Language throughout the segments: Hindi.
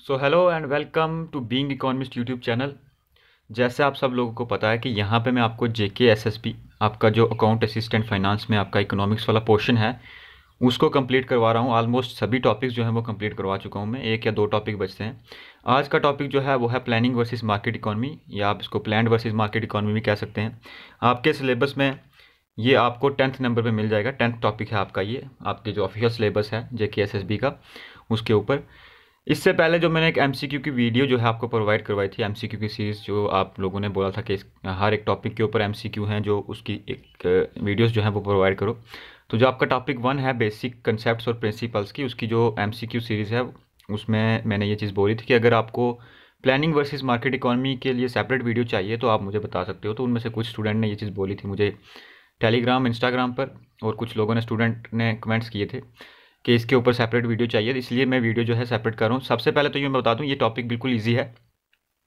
So hello and welcome to Being Economist YouTube channel. जैसे आप सब लोगों को पता है कि यहाँ पे मैं आपको जेके एसएसबी आपका जो अकाउंट असिस्टेंट फाइनेंस में आपका इकोनॉमिक्स वाला पोर्शन है उसको कंप्लीट करवा रहा हूँ। ऑलमोस्ट सभी टॉपिक्स जो हैं वो कंप्लीट करवा चुका हूँ मैं, एक या दो टॉपिक बचते हैं। आज का टॉपिक जो है वो है प्लानिंग वर्सेस मार्केट इकोनॉमी, या आप इसको प्लान्ड वर्सेस मार्केट इकोनॉमी भी कह सकते हैं। आपके सिलेबस में ये आपको 10th नंबर पे मिल जाएगा। 10th टॉपिक है आपका, ये आपके जो ऑफिशियल सिलेबस है जेके एसएसबी का उसके ऊपर। इससे पहले जो मैंने एक एमसीक्यू की वीडियो जो है आपको प्रोवाइड करवाई थी, एमसीक्यू की सीरीज़, जो आप लोगों ने बोला था कि हर एक टॉपिक के ऊपर एमसीक्यू हैं, जो उसकी एक वीडियोस जो है वो प्रोवाइड करो। तो जो आपका टॉपिक 1 है बेसिक कंसेप्ट्स और प्रिंसिपल्स की, उसकी जो एमसीक्यू सीरीज़ है उसमें मैंने ये चीज़ बोली थी कि अगर आपको प्लानिंग वर्सेस मार्केट इकोनॉमी के लिए सेपरेट वीडियो चाहिए तो आप मुझे बता सकते हो। तो उनमें से कुछ स्टूडेंट ने ये चीज़ बोली थी मुझे टेलीग्राम, इंस्टाग्राम पर, और कुछ लोगों ने, स्टूडेंट ने कमेंट्स किए थे कि इसके ऊपर सेपरेट वीडियो चाहिए, इसलिए मैं वीडियो जो है सेपरेट कर रहा हूँ। सबसे पहले तो ये मैं बता दूँ, ये टॉपिक बिल्कुल ईजी है,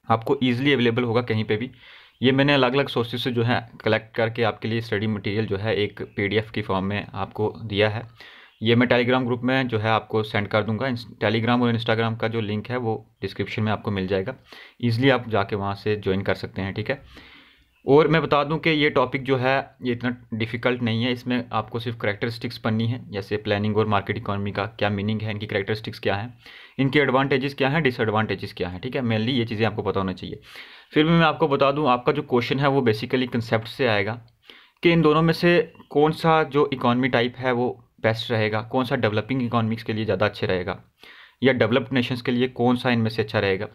आपको ईजिली अवेलेबल होगा कहीं पे भी। ये मैंने अलग अलग सोर्सेज से जो है कलेक्ट करके आपके लिए स्टडी मटेरियल जो है एक पीडीएफ की फॉर्म में आपको दिया है। ये मैं टेलीग्राम ग्रुप में जो है आपको सेंड कर दूंगा। टेलीग्राम और इंस्टाग्राम का जो लिंक है वो डिस्क्रिप्शन में आपको मिल जाएगा, ईजिली आप जाके वहाँ से ज्वाइन कर सकते हैं, ठीक है। और मैं बता दूं कि ये टॉपिक जो है ये इतना डिफ़िकल्ट नहीं है, इसमें आपको सिर्फ करेक्टरिस्टिक्स पढ़नी है, जैसे प्लानिंग और मार्केट इकोनॉमी का क्या मीनिंग है, इनकी करेक्टरिस्टिक्स क्या है, इनके एडवांटेजेस क्या हैं, डिसएडवांटेजेस क्या हैं, ठीक है। मेनली ये चीज़ें आपको पता होना चाहिए। फिर भी मैं आपको बता दूँ, आपका जो क्वेश्चन है वो बेसिकली कंसेप्ट से आएगा कि इन दोनों में से कौन सा जो इकॉनमी टाइप है वो बेस्ट रहेगा, कौन सा डेवलपिंग इकॉनमिक्स के लिए ज़्यादा अच्छे रहेगा, या डेवलप्ड नेशंस के लिए कौन सा इनमें से अच्छा रहेगा।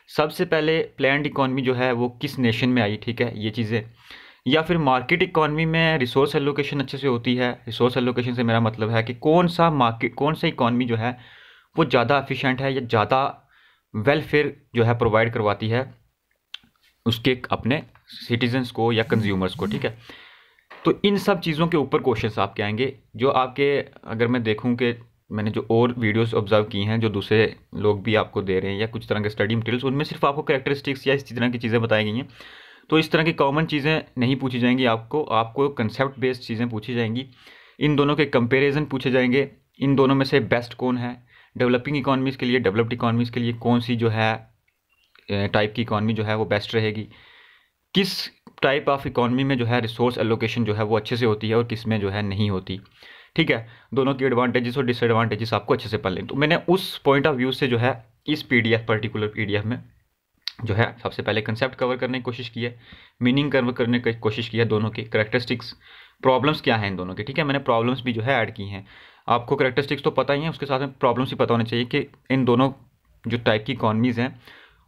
सबसे पहले प्लान्ड इकॉनमी जो है वो किस नेशन में आई, ठीक है, ये चीज़ें। या फिर मार्केट इकॉनमी में रिसोर्स एलोकेशन अच्छे से होती है। रिसोर्स एलोकेशन से मेरा मतलब है कि कौन सा मार्केट, कौन सा इकॉनमी जो है वो ज़्यादा एफिशिएंट है या ज़्यादा वेलफेयर जो है प्रोवाइड करवाती है उसके अपने सिटीजन्स को या कंज्यूमर्स को, ठीक है। तो इन सब चीज़ों के ऊपर क्वेश्चंस आपके आएंगे, जो आपके, अगर मैं देखूं कि मैंने जो और वीडियोस ऑब्जर्व की हैं जो दूसरे लोग भी आपको दे रहे हैं या कुछ तरह के स्टडी मटेरियल्स, उनमें सिर्फ आपको कैरेक्टरिस्टिक्स या इस तरह की चीज़ें बताई गई हैं। तो इस तरह की कॉमन चीज़ें नहीं पूछी जाएंगी, आपको कंसेप्ट बेस्ड चीज़ें पूछी जाएंगी। इन दोनों के कंपेरिजन पूछे जाएंगे, इन दोनों में से बेस्ट कौन है, डेवलपिंग इकॉनमीज़ के लिए, डेवलप्ड इकॉनमीज़ के लिए कौन सी जो है टाइप की इकॉनमी जो है वो बेस्ट रहेगी, किस टाइप ऑफ इकॉनमी में जो है रिसोर्स एलोकेशन जो है वो अच्छे से होती है और किस में जो है नहीं होती, ठीक है। दोनों की एडवांटेजेस और डिसएडवांटेजेस आपको अच्छे से पढ़ लें। तो मैंने उस पॉइंट ऑफ व्यू से जो है इस पर्टिकुलर पीडीएफ में जो है सबसे पहले कंसेप्ट कवर करने की कोशिश की है, मीनिंग कवर करने की कोशिश की है, दोनों की करेक्टरिस्टिक्स, प्रॉब्लम्स क्या हैं इन दोनों की, ठीक है। मैंने प्रॉब्लम्स भी जो है ऐड की हैं। आपको करेक्टरिस्टिक्स तो पता ही है, उसके साथ में प्रॉब्लम्स भी पता होने चाहिए कि इन दोनों जो टाइप की इकॉनमीज़ हैं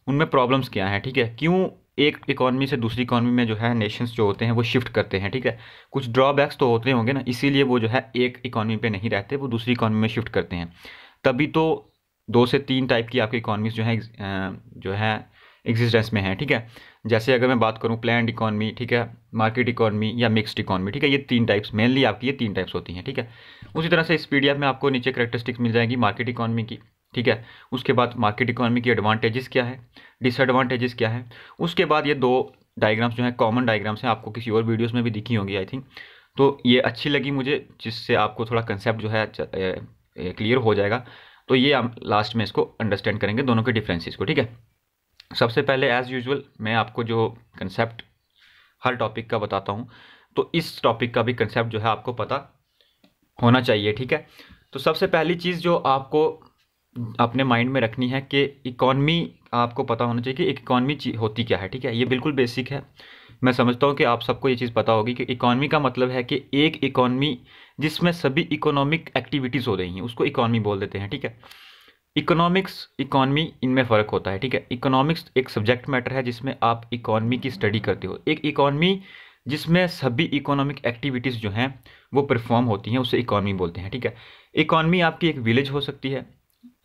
उनमें प्रॉब्लम्स क्या हैं, ठीक है। क्यों एक इकॉनमी से दूसरी इकॉनमी में जो है नेशंस जो होते हैं वो शिफ्ट करते हैं, ठीक है। कुछ ड्रॉबैक्स तो होते होंगे ना, इसीलिए वो जो है एक इकॉनमी पे नहीं रहते, वो दूसरी इकॉनमी में शिफ्ट करते हैं। तभी तो 2 से 3 टाइप की आपकी इकॉनमीज जो है एग्जिस्टेंस में है, ठीक है। जैसे अगर मैं बात करूँ प्लान्ड इकॉनमी, ठीक है, मार्केट इकॉनमी या मिक्स्ड इकॉनमी, ठीक है, ये 3 टाइप्स मेनली आपकी, ये 3 टाइप्स होती हैं, ठीक है। उसी तरह से इस पीडीएफ में आपको नीचे करेक्टरिस्टिक्स मिल जाएगी मार्केट इकॉनमी की, ठीक है। उसके बाद मार्केट इकॉनमी की एडवांटेजेस क्या है, डिसएडवांटेजेस क्या है। उसके बाद ये 2 डायग्राम्स जो हैं कॉमन डायग्राम्स हैं, आपको किसी और वीडियोस में भी दिखी होंगी आई थिंक। तो ये अच्छी लगी मुझे, जिससे आपको थोड़ा कंसेप्ट जो है क्लियर हो जाएगा। तो ये हम लास्ट में इसको अंडरस्टैंड करेंगे, दोनों के डिफरेंसेस को, ठीक है। सबसे पहले एज़ यूजुअल मैं आपको जो कंसेप्ट हर टॉपिक का बताता हूँ, तो इस टॉपिक का भी कंसेप्ट जो है आपको पता होना चाहिए, ठीक है। तो सबसे पहली चीज़ जो आपको अपने माइंड में रखनी है कि इकॉनमी, आपको पता होना चाहिए कि एक इकॉनमी होती क्या है, ठीक है। ये बिल्कुल बेसिक है, मैं समझता हूँ कि आप सबको ये चीज़ पता होगी कि इकॉनमी का मतलब है कि एक इकॉनमी जिसमें सभी इकोनॉमिक एक्टिविटीज़ हो रही हैं उसको इकॉनमी बोल देते हैं, ठीक है। इकोनॉमिक्स, इकॉनमी, इनमें फ़र्क होता है, ठीक है। इकोनॉमिक्स एक सब्जेक्ट मैटर है जिसमें आप इकॉनमी की स्टडी करते हो। एक इकॉनमी जिसमें सभी इकोनॉमिक एक्टिविटीज़ जो हैं वो परफॉर्म होती हैं उसे इकॉनमी बोलते हैं, ठीक है। इकॉनमी आपकी एक विलेज हो सकती है,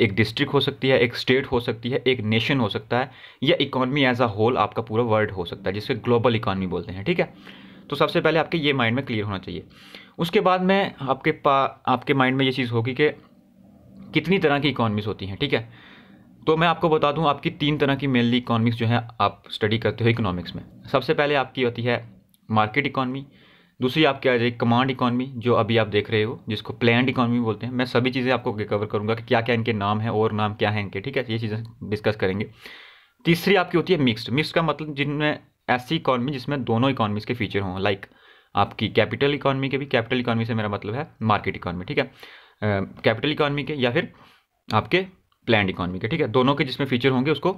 एक डिस्ट्रिक्ट हो सकती है, एक स्टेट हो सकती है, एक नेशन हो सकता है, या इकॉनमी एज अ होल आपका पूरा वर्ल्ड हो सकता है, जिसे ग्लोबल इकॉनमी बोलते हैं, ठीक है। तो सबसे पहले आपके ये माइंड में क्लियर होना चाहिए। उसके बाद में आपके माइंड में ये चीज़ होगी कि कितनी तरह की इकॉनमीज़ होती हैं, ठीक है। तो मैं आपको बता दूं, आपकी 3 तरह की मेनली इकॉनमिक्स जो है आप स्टडी करते हो इकोनॉमिक्स में। सबसे पहले आपकी होती है मार्केट इकॉनमी, दूसरी आपकी आ जाएगी कमांड इकॉनमी, जो अभी आप देख रहे हो, जिसको प्लान्ड इकॉनमी बोलते हैं। मैं सभी चीज़ें आपको कवर करूंगा कि क्या क्या इनके नाम है और नाम क्या है इनके, ठीक है, ये चीज़ें डिस्कस करेंगे। तीसरी आपकी होती है मिक्स्ड। मिक्स्ड का मतलब जिनमें ऐसी इकॉनमी जिसमें दोनों इकॉनमीज के फीचर हों, लाइक आपकी कैपिटल इकॉनमी के भी, कैपिटल इकॉनमी से मेरा मतलब है मार्केट इकॉनमी, ठीक है, कैपिटल इकॉनमी के या फिर आपके प्लान्ड इकॉनमी के, ठीक है, दोनों के जिसमें फीचर होंगे उसको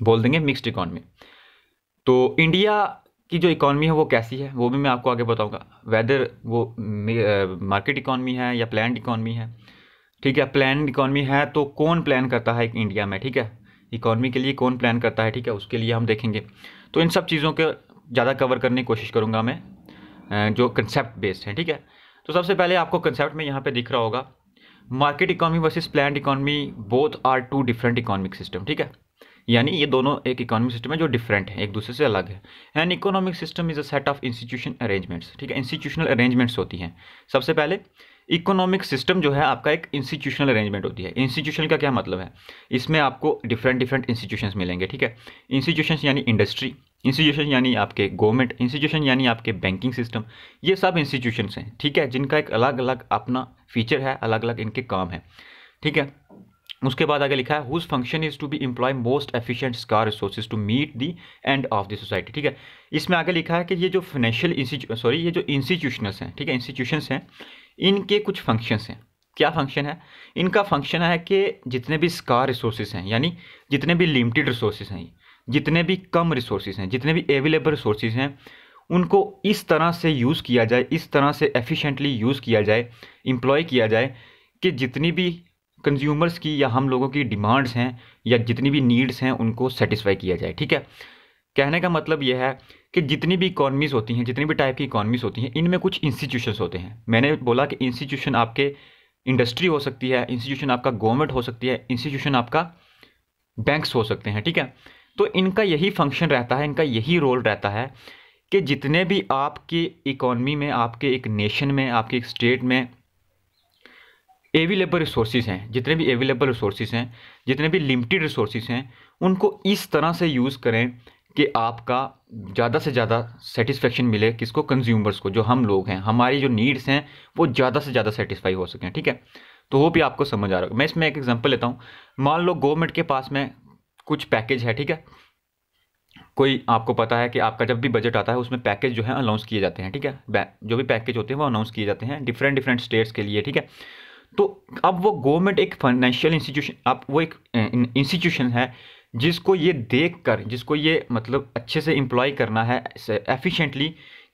बोल देंगे मिक्स्ड इकॉनमी। तो इंडिया की जो इकॉनमी है वो कैसी है वो भी मैं आपको आगे बताऊंगा, वेदर वो मार्केट इकॉनमी है या प्लान्ड इकॉनमी है, ठीक है। प्लान्ड इकॉनमी है तो कौन प्लान करता है इंडिया में, ठीक है, इकॉनमी के लिए कौन प्लान करता है, ठीक है, उसके लिए हम देखेंगे। तो इन सब चीज़ों को ज़्यादा कवर करने की कोशिश करूँगा मैं, जो कंसेप्ट बेस्ड है, ठीक है। तो सबसे पहले आपको कंसेप्ट में यहाँ पे दिख रहा होगा market economy versus planned economy, both are two different economic system, ठीक है, यानी ये दोनों एक इकोनॉमिक सिस्टम है जो डिफरेंट है, एक दूसरे से अलग है। N economic system is a set of institution arrangements, ठीक है, इंस्टीट्यूशनल अरेंजमेंट्स होती हैं। सबसे पहले इकोनॉमिक सिस्टम जो है आपका एक इंस्टीट्यूशनल अरेंजमेंट होती है। इंस्टीट्यूशन का क्या मतलब है, इसमें आपको डिफरेंट डिफरेंट इंस्टीट्यूशंस मिलेंगे, ठीक है। इंस्टीट्यूशंस यानी इंडस्ट्री, इंस्टीट्यूशन यानी आपके गवर्नमेंट, इंस्टीट्यूशन यानी आपके बैंकिंग सिस्टम, ये सब इंस्टीट्यूशंस हैं, ठीक है, जिनका एक अलग अलग अपना फीचर है, अलग अलग इनके काम है, ठीक है। उसके बाद आगे लिखा है whose function is to be employ most efficient scarce resources to meet the end of the society, ठीक है। इसमें आगे लिखा है कि ये जो फाइनेंशियल ये जो इंस्टीट्यूशंस हैं, ठीक है, इंस्टीट्यूशंस हैं, इनके कुछ फंक्शंस हैं। क्या फंक्शन है इनका? फंक्शन है कि जितने भी स्कार रिसोर्सेज हैं, यानी जितने भी लिमिटेड रिसोर्सेज हैं, जितने भी कम रिसोर्सेज हैं, जितने भी अवेलेबल रिसोर्सेज हैं, उनको इस तरह से यूज़ किया जाए, इस तरह से एफिशिएंटली यूज़ किया जाए, एम्प्लॉय किया जाए कि जितनी भी कंज्यूमर्स की या हम लोगों की डिमांड्स हैं या जितनी भी नीड्स हैं उनको सेटिस्फाई किया जाए, ठीक है। कहने का मतलब यह है कि जितनी भी इकॉनमीज़ होती हैं, जितनी भी टाइप की इकॉनमीज़ होती हैं, इनमें कुछ इंस्टीट्यूशंस होते हैं। मैंने बोला कि इंस्टीट्यूशन आपके इंडस्ट्री हो सकती है, इंस्टीट्यूशन आपका गवर्नमेंट हो सकती है, इंस्टीट्यूशन आपका बैंक्स हो सकते हैं, ठीक है। तो इनका यही फंक्शन रहता है, इनका यही रोल रहता है कि जितने भी आपकी इकॉनमी में, आपके एक नेशन में, आपके एक स्टेट में अवेलेबल रिसोर्सेज हैं, जितने भी अवेलेबल रिसोर्सेज हैं, जितने भी लिमिटेड रिसोर्सेज हैं, उनको इस तरह से यूज़ करें कि आपका ज़्यादा से ज़्यादा सेटिस्फेक्शन मिले, किसको? कंज्यूमर्स को, जो हम लोग हैं, हमारी जो नीड्स हैं वो ज़्यादा से ज़्यादा सेटिस्फाई हो सकें, ठीक है। तो वो भी आपको समझ आ रहा होगा। मैं इसमें एक एग्जांपल लेता हूँ। मान लो गवर्नमेंट के पास में कुछ पैकेज है, ठीक है, कोई आपको पता है कि आपका जब भी बजट आता है उसमें पैकेज जो है अनाउंस किए जाते हैं, ठीक है, जो भी पैकेज होते हैं वो अनाउंस किए जाते हैं डिफरेंट डिफरेंट स्टेट्स के लिए, ठीक है। तो अब वो गवर्नमेंट एक फाइनेंशियल इंस्टीट्यूशन, अब वो एक इंस्टीट्यूशन है जिसको ये देख कर, जिसको ये मतलब अच्छे से एम्प्लॉय करना है एफिशिएंटली,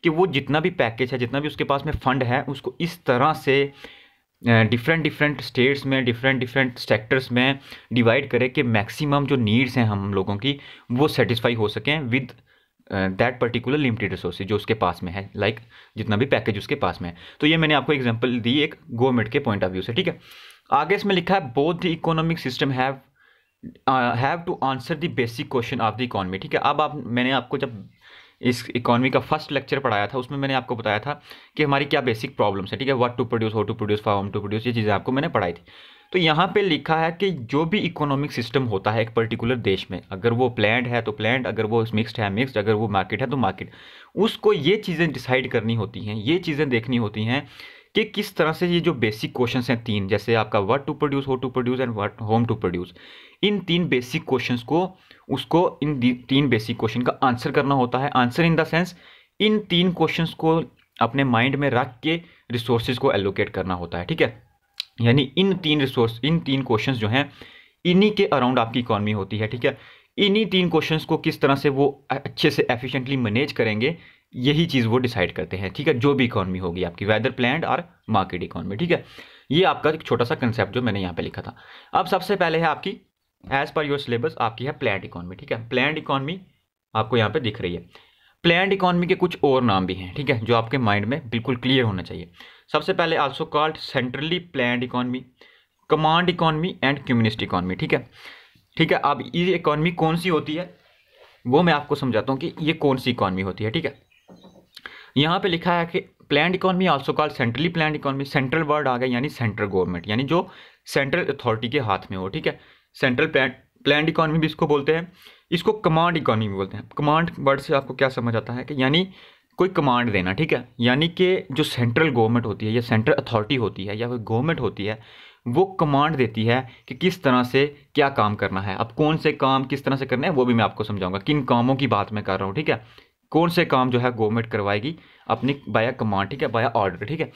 कि वो जितना भी पैकेज है, जितना भी उसके पास में फंड है, उसको इस तरह से डिफरेंट डिफरेंट स्टेट्स में, डिफरेंट डिफरेंट सेक्टर्स में डिवाइड करे कि मैक्सिमम जो नीड्स हैं हम लोगों की वो सेटिस्फाई हो सकें with that particular limited resources जो उसके पास में है, लाइक जितना भी पैकेज उसके पास में है। तो ये मैंने आपको एग्जांपल दी एक गवर्नमेंट के पॉइंट ऑफ व्यू से, ठीक है। आगे इसमें लिखा है both the economic system have to answer the basic question of the economy, ठीक है। अब आप, मैंने आपको जब इस इकोनॉमी का फर्स्ट लेक्चर पढ़ाया था उसमें मैंने आपको बताया था कि हमारी क्या बेसिक प्रॉब्लम्स है, ठीक है, what to produce, how to produce, for whom to produce, ये चीज़ें आपको मैंने पढ़ाई थी। तो यहाँ पे लिखा है कि जो भी इकोनॉमिक सिस्टम होता है एक पर्टिकुलर देश में, अगर वो प्लान्ड है तो प्लान्ड, अगर वो मिक्स्ड है मिक्स्ड, अगर वो मार्केट है तो मार्केट, उसको ये चीज़ें डिसाइड करनी होती हैं, ये चीज़ें देखनी होती हैं कि किस तरह से ये जो बेसिक क्वेश्चंस हैं तीन, जैसे आपका what to produce, how to produce and what whom to produce, इन तीन बेसिक क्वेश्चंस को, उसको इन तीन बेसिक क्वेश्चन का आंसर करना होता है। Answer in the sense in तीन क्वेश्चंस को अपने माइंड में रख के रिसोर्सेज को एलोकेट करना होता है, ठीक है। यानी इन तीन क्वेश्चंस जो हैं इन्हीं के अराउंड आपकी इकॉनमी होती है, ठीक है। इन्हीं तीन क्वेश्चंस को किस तरह से वो अच्छे से एफिशिएंटली मैनेज करेंगे, यही चीज़ वो डिसाइड करते हैं, ठीक है, जो भी इकॉनमी होगी आपकी, वेदर प्लान्ड और मार्केट इकॉनमी, ठीक है। ये आपका एक छोटा सा कंसेप्ट जो मैंने यहाँ पे लिखा था। अब सबसे पहले है आपकी, एज पर योर सिलेबस, आपकी है प्लान्ड इकॉनमी, ठीक है। प्लान्ड इकॉनमी आपको यहाँ पे दिख रही है। प्लान्ड इकॉनमी के कुछ और नाम भी हैं, ठीक है, जो आपके माइंड में बिल्कुल क्लियर होना चाहिए। सबसे पहले also called centrally planned economy, command economy and communist economy, ठीक है, ठीक है। अब ये इकॉनमी कौन सी होती है वो मैं आपको समझाता हूँ कि ये कौन सी इकॉनमी होती है, ठीक है। यहाँ पे लिखा है कि planned economy also called centrally planned economy, central word आ गया यानी सेंट्रल गवर्नमेंट, यानी जो सेंट्रल अथॉरिटी के हाथ में हो, ठीक है। सेंट्रल प्लान्ड इकॉनमी भी इसको बोलते हैं। इसको कमांड इकॉनमी बोलते हैं। कमांड वर्ड से आपको क्या समझ आता है कि यानी कोई कमांड देना, ठीक है। यानी कि जो सेंट्रल गवर्नमेंट होती है या सेंट्रल अथॉरिटी होती है या कोई गवर्नमेंट होती है, वो कमांड देती है कि किस तरह से क्या काम करना है। अब कौन से काम किस तरह से करने हैं वो भी मैं आपको समझाऊंगा, किन कामों की बात मैं कर रहा हूँ, ठीक है। कौन से काम जो है गवर्नमेंट करवाएगी अपनी बाया कमांड, ठीक है, बाया ऑर्डर, ठीक है।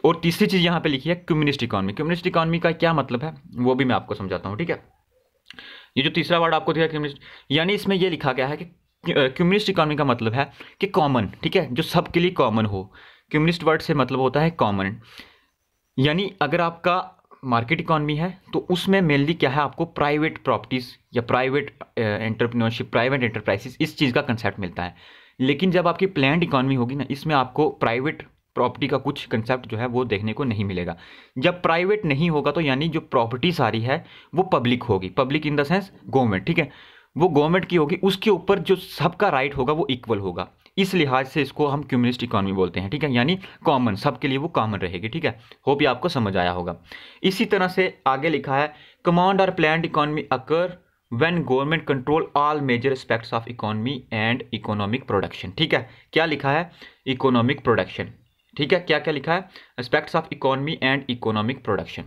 और तीसरी चीज़ यहाँ पे लिखी है कम्युनिस्ट इकॉनमी। कम्युनिस्ट इकॉनमी का क्या मतलब है वो भी मैं आपको समझाता हूँ, ठीक है। ये जो तीसरा वर्ड आपको दिया कम्युनिस्ट, यानी इसमें ये लिखा गया है कि कम्युनिस्ट इकॉनमी का मतलब है कि कॉमन, ठीक है, जो सबके लिए कॉमन हो। कम्युनिस्ट वर्ड से मतलब होता है कॉमन। यानी अगर आपका मार्केट इकॉनमी है तो उसमें मेनली क्या है, आपको प्राइवेट प्रॉपर्टीज़ या प्राइवेट एंटरप्रेन्योरशिप, प्राइवेट एंटरप्राइजेस, इस चीज़ का कंसेप्ट मिलता है। लेकिन जब आपकी प्लान्ड इकॉनमी होगी ना, इसमें आपको प्राइवेट प्रॉपर्टी का कुछ कंसेप्ट जो है वो देखने को नहीं मिलेगा। जब प्राइवेट नहीं होगा तो यानी जो प्रॉपर्टी सारी है वो पब्लिक होगी, public in the sense government, ठीक है, वो गवर्नमेंट की होगी, उसके ऊपर जो सबका राइट होगा वो इक्वल होगा। इस लिहाज से इसको हम कम्युनिस्ट इकॉनमी बोलते हैं, ठीक है, यानी कॉमन, सबके लिए वो कॉमन रहेगी, ठीक है। होप ये आपको समझ आया होगा। इसी तरह से आगे लिखा है कमांड और planned economy occur when government control all major aspects of economy and economic production, ठीक है। क्या लिखा है, इकोनॉमिक प्रोडक्शन, ठीक है। क्या क्या लिखा है, aspects of economy and economic production.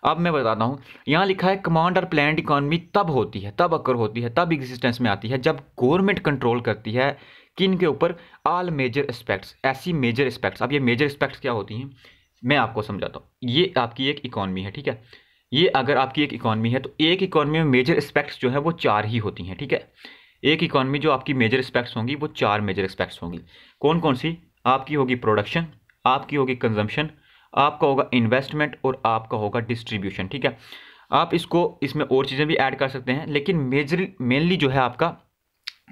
अब मैं बताता हूँ, यहाँ लिखा है कमांड और प्लान्ड इकॉनमी तब होती है, तब अकर होती है, तब एग्जिस्टेंस में आती है जब गवर्नमेंट कंट्रोल करती है किन के ऊपर, ऑल मेजर एस्पेक्ट्स, ऐसी मेजर एस्पेक्ट्स। अब ये मेजर एस्पेक्ट्स क्या होती हैं मैं आपको समझाता हूँ। ये आपकी एक इकॉनमी है, ठीक है। ये अगर आपकी एक इकॉनमी है तो एक इकॉनमी में मेजर एस्पेक्ट्स जो है वो 4 ही होती हैं, ठीक है। एक इकॉनमी जो आपकी मेजर एस्पेक्ट्स होंगी वो 4 मेजर एस्पेक्ट्स होंगी। कौन कौन सी, आपकी होगी प्रोडक्शन, आपकी होगी कंजम्पशन, आपका होगा इन्वेस्टमेंट और आपका होगा डिस्ट्रीब्यूशन, ठीक है। आप इसको इसमें और चीज़ें भी ऐड कर सकते हैं, लेकिन मेनली जो है आपका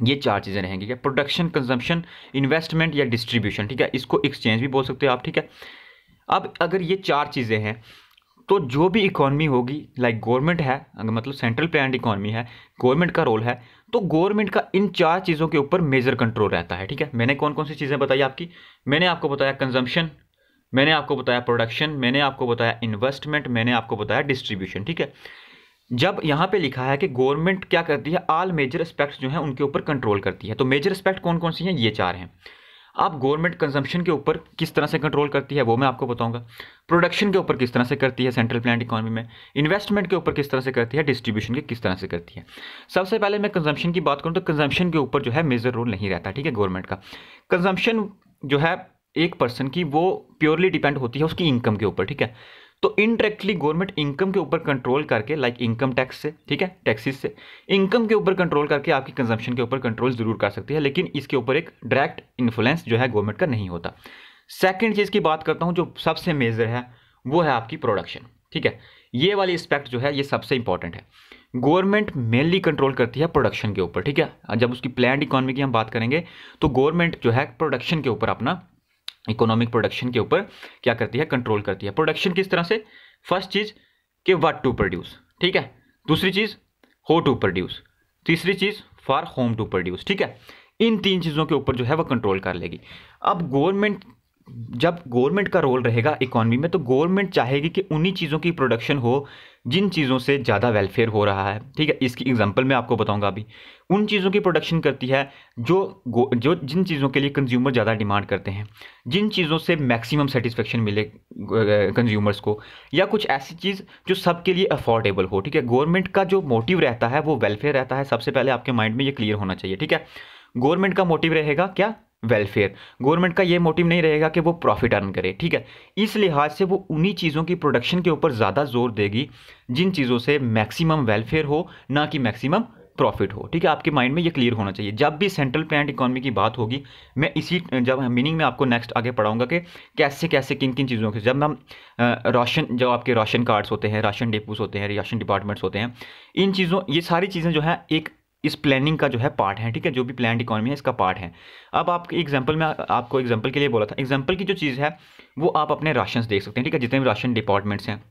ये 4 चीज़ें रहेंगी, क्या, प्रोडक्शन, कंजम्पशन, इन्वेस्टमेंट या डिस्ट्रीब्यूशन, ठीक है। इसको एक्सचेंज भी बोल सकते हो आप, ठीक है। अब अगर ये 4 चीज़ें हैं तो जो भी इकॉनमी होगी, लाइक गवर्नमेंट है, अगर मतलब सेंट्रल प्लान्ड इकॉनमी है, गवर्नमेंट का रोल है, तो गवर्नमेंट का इन 4 चीज़ों के ऊपर मेजर कंट्रोल रहता है, ठीक है। मैंने कौन कौन सी चीज़ें बताई आपकी, मैंने आपको बताया कंजम्पशन, मैंने आपको बताया प्रोडक्शन, मैंने आपको बताया इन्वेस्टमेंट, मैंने आपको बताया डिस्ट्रीब्यूशन, ठीक है। जब यहाँ पे लिखा है कि गवर्नमेंट क्या करती है, ऑल मेजर एस्पेक्ट्स जो हैं उनके ऊपर कंट्रोल करती है, तो मेजर एस्पेक्ट कौन कौन सी हैं, ये 4 हैं। अब गवर्नमेंट कंजम्पशन के ऊपर किस तरह से कंट्रोल करती है वो मैं आपको बताऊंगा, प्रोडक्शन के ऊपर किस तरह से करती है सेंट्रल प्लान्ड इकॉनमी में, इन्वेस्टमेंट के ऊपर किस तरह से करती है, डिस्ट्रीब्यूशन के किस तरह से करती है। सबसे पहले मैं कंजम्पशन की बात करूं तो कंजम्पशन के ऊपर जो है मेजर रोल नहीं रहता, ठीक है, गवर्नमेंट का। कंजम्पशन जो है एक पर्सन की वो प्योरली डिपेंड होती है उसकी इनकम के ऊपर, ठीक है। तो इनडायरेक्टली गवर्नमेंट इनकम के ऊपर कंट्रोल करके, लाइक इनकम टैक्स से, ठीक है, टैक्सेस से इनकम के ऊपर कंट्रोल करके आपकी कंजम्पशन के ऊपर कंट्रोल जरूर कर सकती है, लेकिन इसके ऊपर एक डायरेक्ट इन्फ्लुएंस जो है गवर्नमेंट का नहीं होता। सेकंड चीज़ की बात करता हूँ जो सबसे मेजर है, वो है आपकी प्रोडक्शन, ठीक है। ये वाली एस्पेक्ट जो है ये सबसे इंपॉर्टेंट है। गवर्नमेंट मेनली कंट्रोल करती है प्रोडक्शन के ऊपर, ठीक है। जब उसकी प्लान्ड इकॉनमी की हम बात करेंगे तो गवर्नमेंट जो है प्रोडक्शन के ऊपर, अपना इकोनॉमिक प्रोडक्शन के ऊपर क्या करती है, कंट्रोल करती है। प्रोडक्शन किस तरह से, फर्स्ट चीज कि व्हाट टू प्रोड्यूस, ठीक है, दूसरी चीज हाउ टू प्रोड्यूस, तीसरी चीज फॉर होम टू प्रोड्यूस, ठीक है। इन 3 चीज़ों के ऊपर जो है वह कंट्रोल कर लेगी। अब गवर्नमेंट, जब गवर्नमेंट का रोल रहेगा इकॉनमी में तो गवर्नमेंट चाहेगी कि उन्हीं चीज़ों की प्रोडक्शन हो जिन चीज़ों से ज़्यादा वेलफेयर हो रहा है, ठीक है। इसकी एग्जांपल मैं आपको बताऊंगा अभी। उन चीज़ों की प्रोडक्शन करती है जो जिन चीज़ों के लिए कंज्यूमर ज़्यादा डिमांड करते हैं, जिन चीज़ों से मैक्सिमम सेटिस्फेक्शन मिले कंज्यूमर्स को, या कुछ ऐसी चीज़ जो सबके लिए अफोर्डेबल हो, ठीक है। गवर्नमेंट का जो मोटिव रहता है वो वेलफेयर रहता है, सबसे पहले आपके माइंड में ये क्लियर होना चाहिए, ठीक है। गवर्नमेंट का मोटिव रहेगा क्या, वेलफेयर। गवर्नमेंट का ये मोटिव नहीं रहेगा कि वो प्रॉफिट अर्न करे, ठीक है। इस लिहाज से वो उन्हीं चीज़ों की प्रोडक्शन के ऊपर ज़्यादा जोर देगी जिन चीज़ों से मैक्सिमम वेलफेयर हो, ना कि मैक्सिमम प्रॉफिट हो, ठीक है। आपके माइंड में ये क्लियर होना चाहिए। जब भी सेंट्रल प्लान्ड इकॉनमी की बात होगी, मैं इसी जब मीनिंग में आपको नेक्स्ट आगे पढ़ाऊंगा कि कैसे कैसे किन किन चीज़ों के, जब हम राशन, जो आपके राशन कार्ड्स होते हैं, राशन डिपोज होते हैं, राशन डिपार्टमेंट्स होते हैं, इन चीज़ों, ये सारी चीज़ें जो है एक इस प्लानिंग का जो है पार्ट है, ठीक है। जो भी प्लान्ड इकॉनमी है इसका पार्ट है। अब आप एग्जांपल में आपको एग्जांपल के लिए बोला था, एग्जांपल की जो चीज़ है वो आप अपने राशन देख सकते हैं, ठीक है। जितने भी राशन डिपार्टमेंट्स हैं,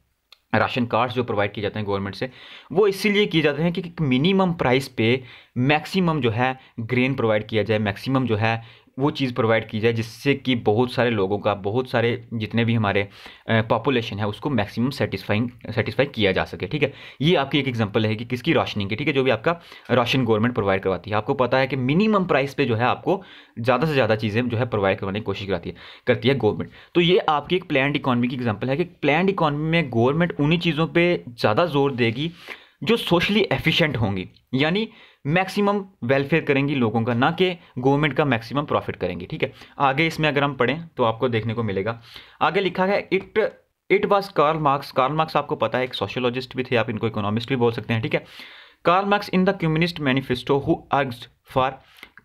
राशन कार्ड्स जो प्रोवाइड किए जाते हैं गवर्नमेंट से, वो इसीलिए किए जाते हैं कि मिनिमम प्राइस पे मैक्सिमम जो है ग्रेन प्रोवाइड किया जाए, मैक्सिमम जो है वो चीज़ प्रोवाइड की जाए जिससे कि बहुत सारे लोगों का, बहुत सारे जितने भी हमारे पॉपुलेशन है उसको मैक्सिमम सेटिस्फाई किया जा सके। ठीक है, ये आपकी एक एग्जांपल है कि किसकी, राशनिंग की। ठीक है, जो भी आपका राशन गवर्नमेंट प्रोवाइड करवाती है। आपको पता है कि मिनिमम प्राइस पे जो है आपको ज़्यादा से ज़्यादा चीज़ें जो है प्रोवाइड करवाने की कोशिश करती है गवर्नमेंट। तो ये आपकी एक प्लान्ड इकॉनमी की एग्जांपल है कि प्लान्ड इकॉनमी में गवर्नमेंट उन्हीं चीज़ों पर ज़्यादा जोर देगी जो सोशली एफिशिएंट होंगी, यानी मैक्सिमम वेलफेयर करेंगी लोगों का, ना कि गवर्नमेंट का मैक्सिमम प्रॉफिट करेंगी। ठीक है, आगे इसमें अगर हम पढ़ें तो आपको देखने को मिलेगा, आगे लिखा है it was Karl Marx. Karl Marx आपको पता है एक सोशियोलॉजिस्ट भी थे, आप इनको इकोनॉमिस्ट भी बोल सकते हैं। ठीक है, Karl Marx in the Communist Manifesto who urged for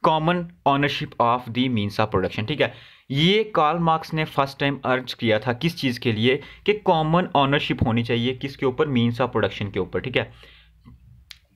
common ownership of the means of production. ठीक है, ये कार्ल मार्क्स ने फर्स्ट टाइम अर्ज किया था किस चीज़ के लिए, कि कॉमन ऑनरशिप होनी चाहिए किसके ऊपर, मीन्स ऑफ प्रोडक्शन के ऊपर। ठीक है,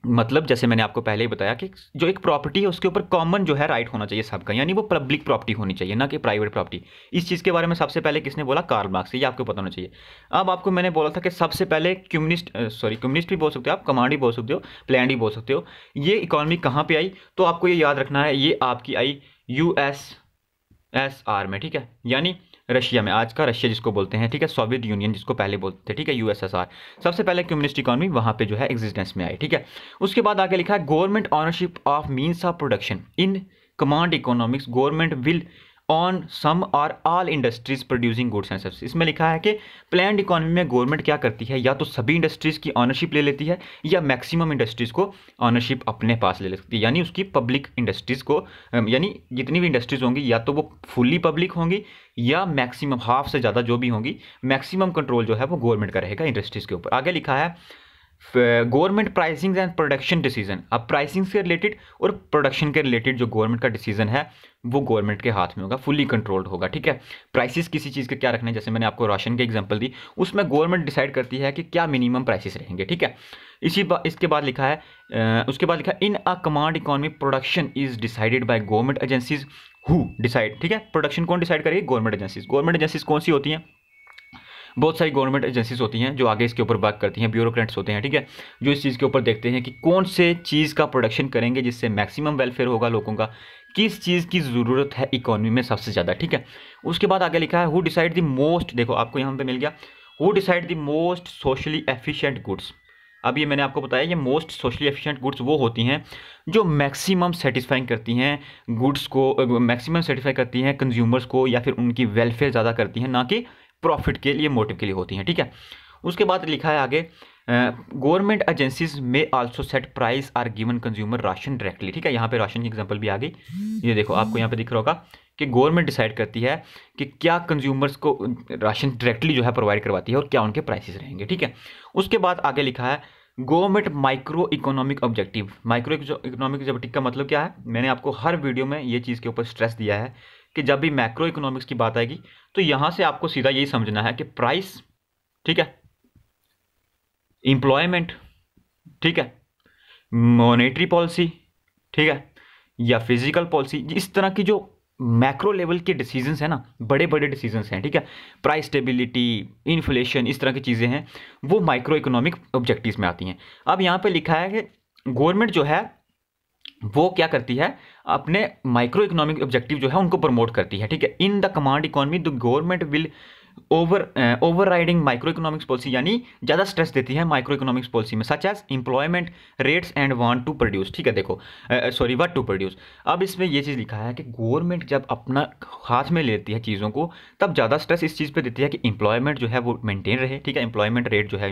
मतलब जैसे मैंने आपको पहले ही बताया कि जो एक प्रॉपर्टी है उसके ऊपर कॉमन जो है राइट होना चाहिए सबका, यानी वो पब्लिक प्रॉपर्टी होनी चाहिए, ना कि प्राइवेट प्रॉपर्टी। इस चीज़ के बारे में सबसे पहले किसने बोला, कार्ल मार्क्स। ये आपको पता होना चाहिए। अब आपको मैंने बोला था कि सबसे पहले कम्युनिस्ट भी बोल सकते हो आप, कमांड भी बोल सकते हो, प्लान भी बोल सकते हो। ये इकॉनमी कहाँ पर आई, तो आपको ये याद रखना है, ये आपकी आई USSR में। ठीक है, यानी रशिया में, आज का रशिया जिसको बोलते हैं। ठीक है, सोवियत यूनियन जिसको पहले बोलते थे। ठीक है, USSR सबसे पहले कम्युनिस्ट इकॉनमी वहां पे जो है एग्जिस्टेंस में आई। ठीक है, उसके बाद आगे लिखा है government ownership of means of production in command economics, government will own some or all industries producing goods and services. इसमें लिखा है कि प्लान्ड इकोनॉमी में गवर्नमेंट क्या करती है, या तो सभी इंडस्ट्रीज की ऑनरशिप ले लेती है या मैक्सिमम इंडस्ट्रीज को ऑनरशिप अपने पास ले लेती है, यानी उसकी पब्लिक इंडस्ट्रीज को, यानी जितनी भी इंडस्ट्रीज होंगी या तो वो फुल्ली पब्लिक होंगी या मैक्सिमम हाफ से ज़्यादा जो भी होंगी, मैक्सिमम कंट्रोल जो है वो गवर्नमेंट का रहेगा इंडस्ट्रीज के ऊपर। आगे लिखा है government pricing and production decision. अब प्राइसिंग से रिलेटेड और प्रोडक्शन के रिलेटेड जो गवर्नमेंट का डिसीजन है वो गवर्नमेंट के हाथ में होगा, फुल्ली कंट्रोल्ड होगा। ठीक है, प्राइसेस किसी चीज़ के क्या रखने, जैसे मैंने आपको राशन के एग्जांपल दी, उसमें गवर्नमेंट डिसाइड करती है कि क्या मिनिमम प्राइसेस रहेंगे। ठीक है, इसके बाद लिखा है उसके बाद लिखा है in a command economy production is decided by government agencies who decide. ठीक है, प्रोडक्शन कौन डिसाइड करेगी, गवर्नमेंट एजेंसीज। गवर्नमेंट एजेंसीज कौन सी होती हैं, बहुत सारी गवर्नमेंट एजेंसीज होती हैं जो आगे इसके ऊपर वर्क करती हैं, ब्यूरोक्रेट्स होते हैं। ठीक है, जो इस चीज़ के ऊपर देखते हैं कि कौन से चीज़ का प्रोडक्शन करेंगे जिससे मैक्सिमम वेलफेयर होगा लोगों का, किस चीज़ की ज़रूरत है इकोनॉमी में सबसे ज़्यादा। ठीक है, उसके बाद आगे लिखा है हु डिसाइड द मोस्ट, देखो आपको यहाँ पे मिल गया, who decide the most socially efficient goods. अब ये मैंने आपको बताया, ये मोस्ट सोशली एफिशिएंट गुड्स वो होती हैं जो मैक्सिमम सेटिस्फाइंग करती हैं गुड्स को, मैक्सिमम सेटिस्फाई करती हैं कंज्यूमर्स को, या फिर उनकी वेलफेयर ज़्यादा करती हैं, ना कि प्रॉफिट के लिए, मोटिव के लिए होती हैं। ठीक है, उसके बाद लिखा है आगे government agencies may also set price are given consumer ration directly. ठीक है, यहाँ पे राशन की एग्जांपल भी आ गई। ये देखो आपको यहाँ पे दिख रहा होगा कि गवर्नमेंट डिसाइड करती है कि क्या कंज्यूमर्स को राशन डायरेक्टली जो है प्रोवाइड करवाती है और क्या उनके प्राइसेस रहेंगे। ठीक है, उसके बाद आगे लिखा है government micro economic objective. Micro economic objective का मतलब क्या है, मैंने आपको हर वीडियो में ये चीज़ के ऊपर स्ट्रेस दिया है कि जब भी मैक्रो इकोनॉमिक्स की बात आएगी तो यहाँ से आपको सीधा यही समझना है कि प्राइस, ठीक है, एम्प्लॉयमेंट, ठीक है, मॉनेटरी पॉलिसी, ठीक है, या फिजिकल पॉलिसी, इस तरह की जो मैक्रो लेवल के डिसीजंस हैं ना, बड़े बड़े डिसीजंस हैं। ठीक है, प्राइस स्टेबिलिटी, इन्फ्लेशन, इस तरह की चीज़ें हैं, वो माइक्रो इकोनॉमिक ऑब्जेक्टिव्स में आती हैं। अब यहाँ पे लिखा है कि गवर्नमेंट जो है वो क्या करती है, अपने माइक्रो इकोनॉमिक ऑब्जेक्टिव जो है उनको प्रमोट करती है। ठीक है, in the command economy the government will overriding micro economics policy, यानी ज़्यादा स्ट्रेस देती है माइक्रो इकोनॉमिक्स पॉलिसी में, such as employment rates and want to produce. ठीक है, देखो व्हाट टू प्रोड्यूस। अब इसमें ये चीज़ लिखा है कि गवर्नमेंट जब अपना हाथ में लेती है चीज़ों को तब ज़्यादा स्ट्रेस इस चीज़ पे देती है कि एम्प्लॉयमेंट जो है वो मेंटेन रहे। ठीक है, एम्प्लॉयमेंट रेट जो है,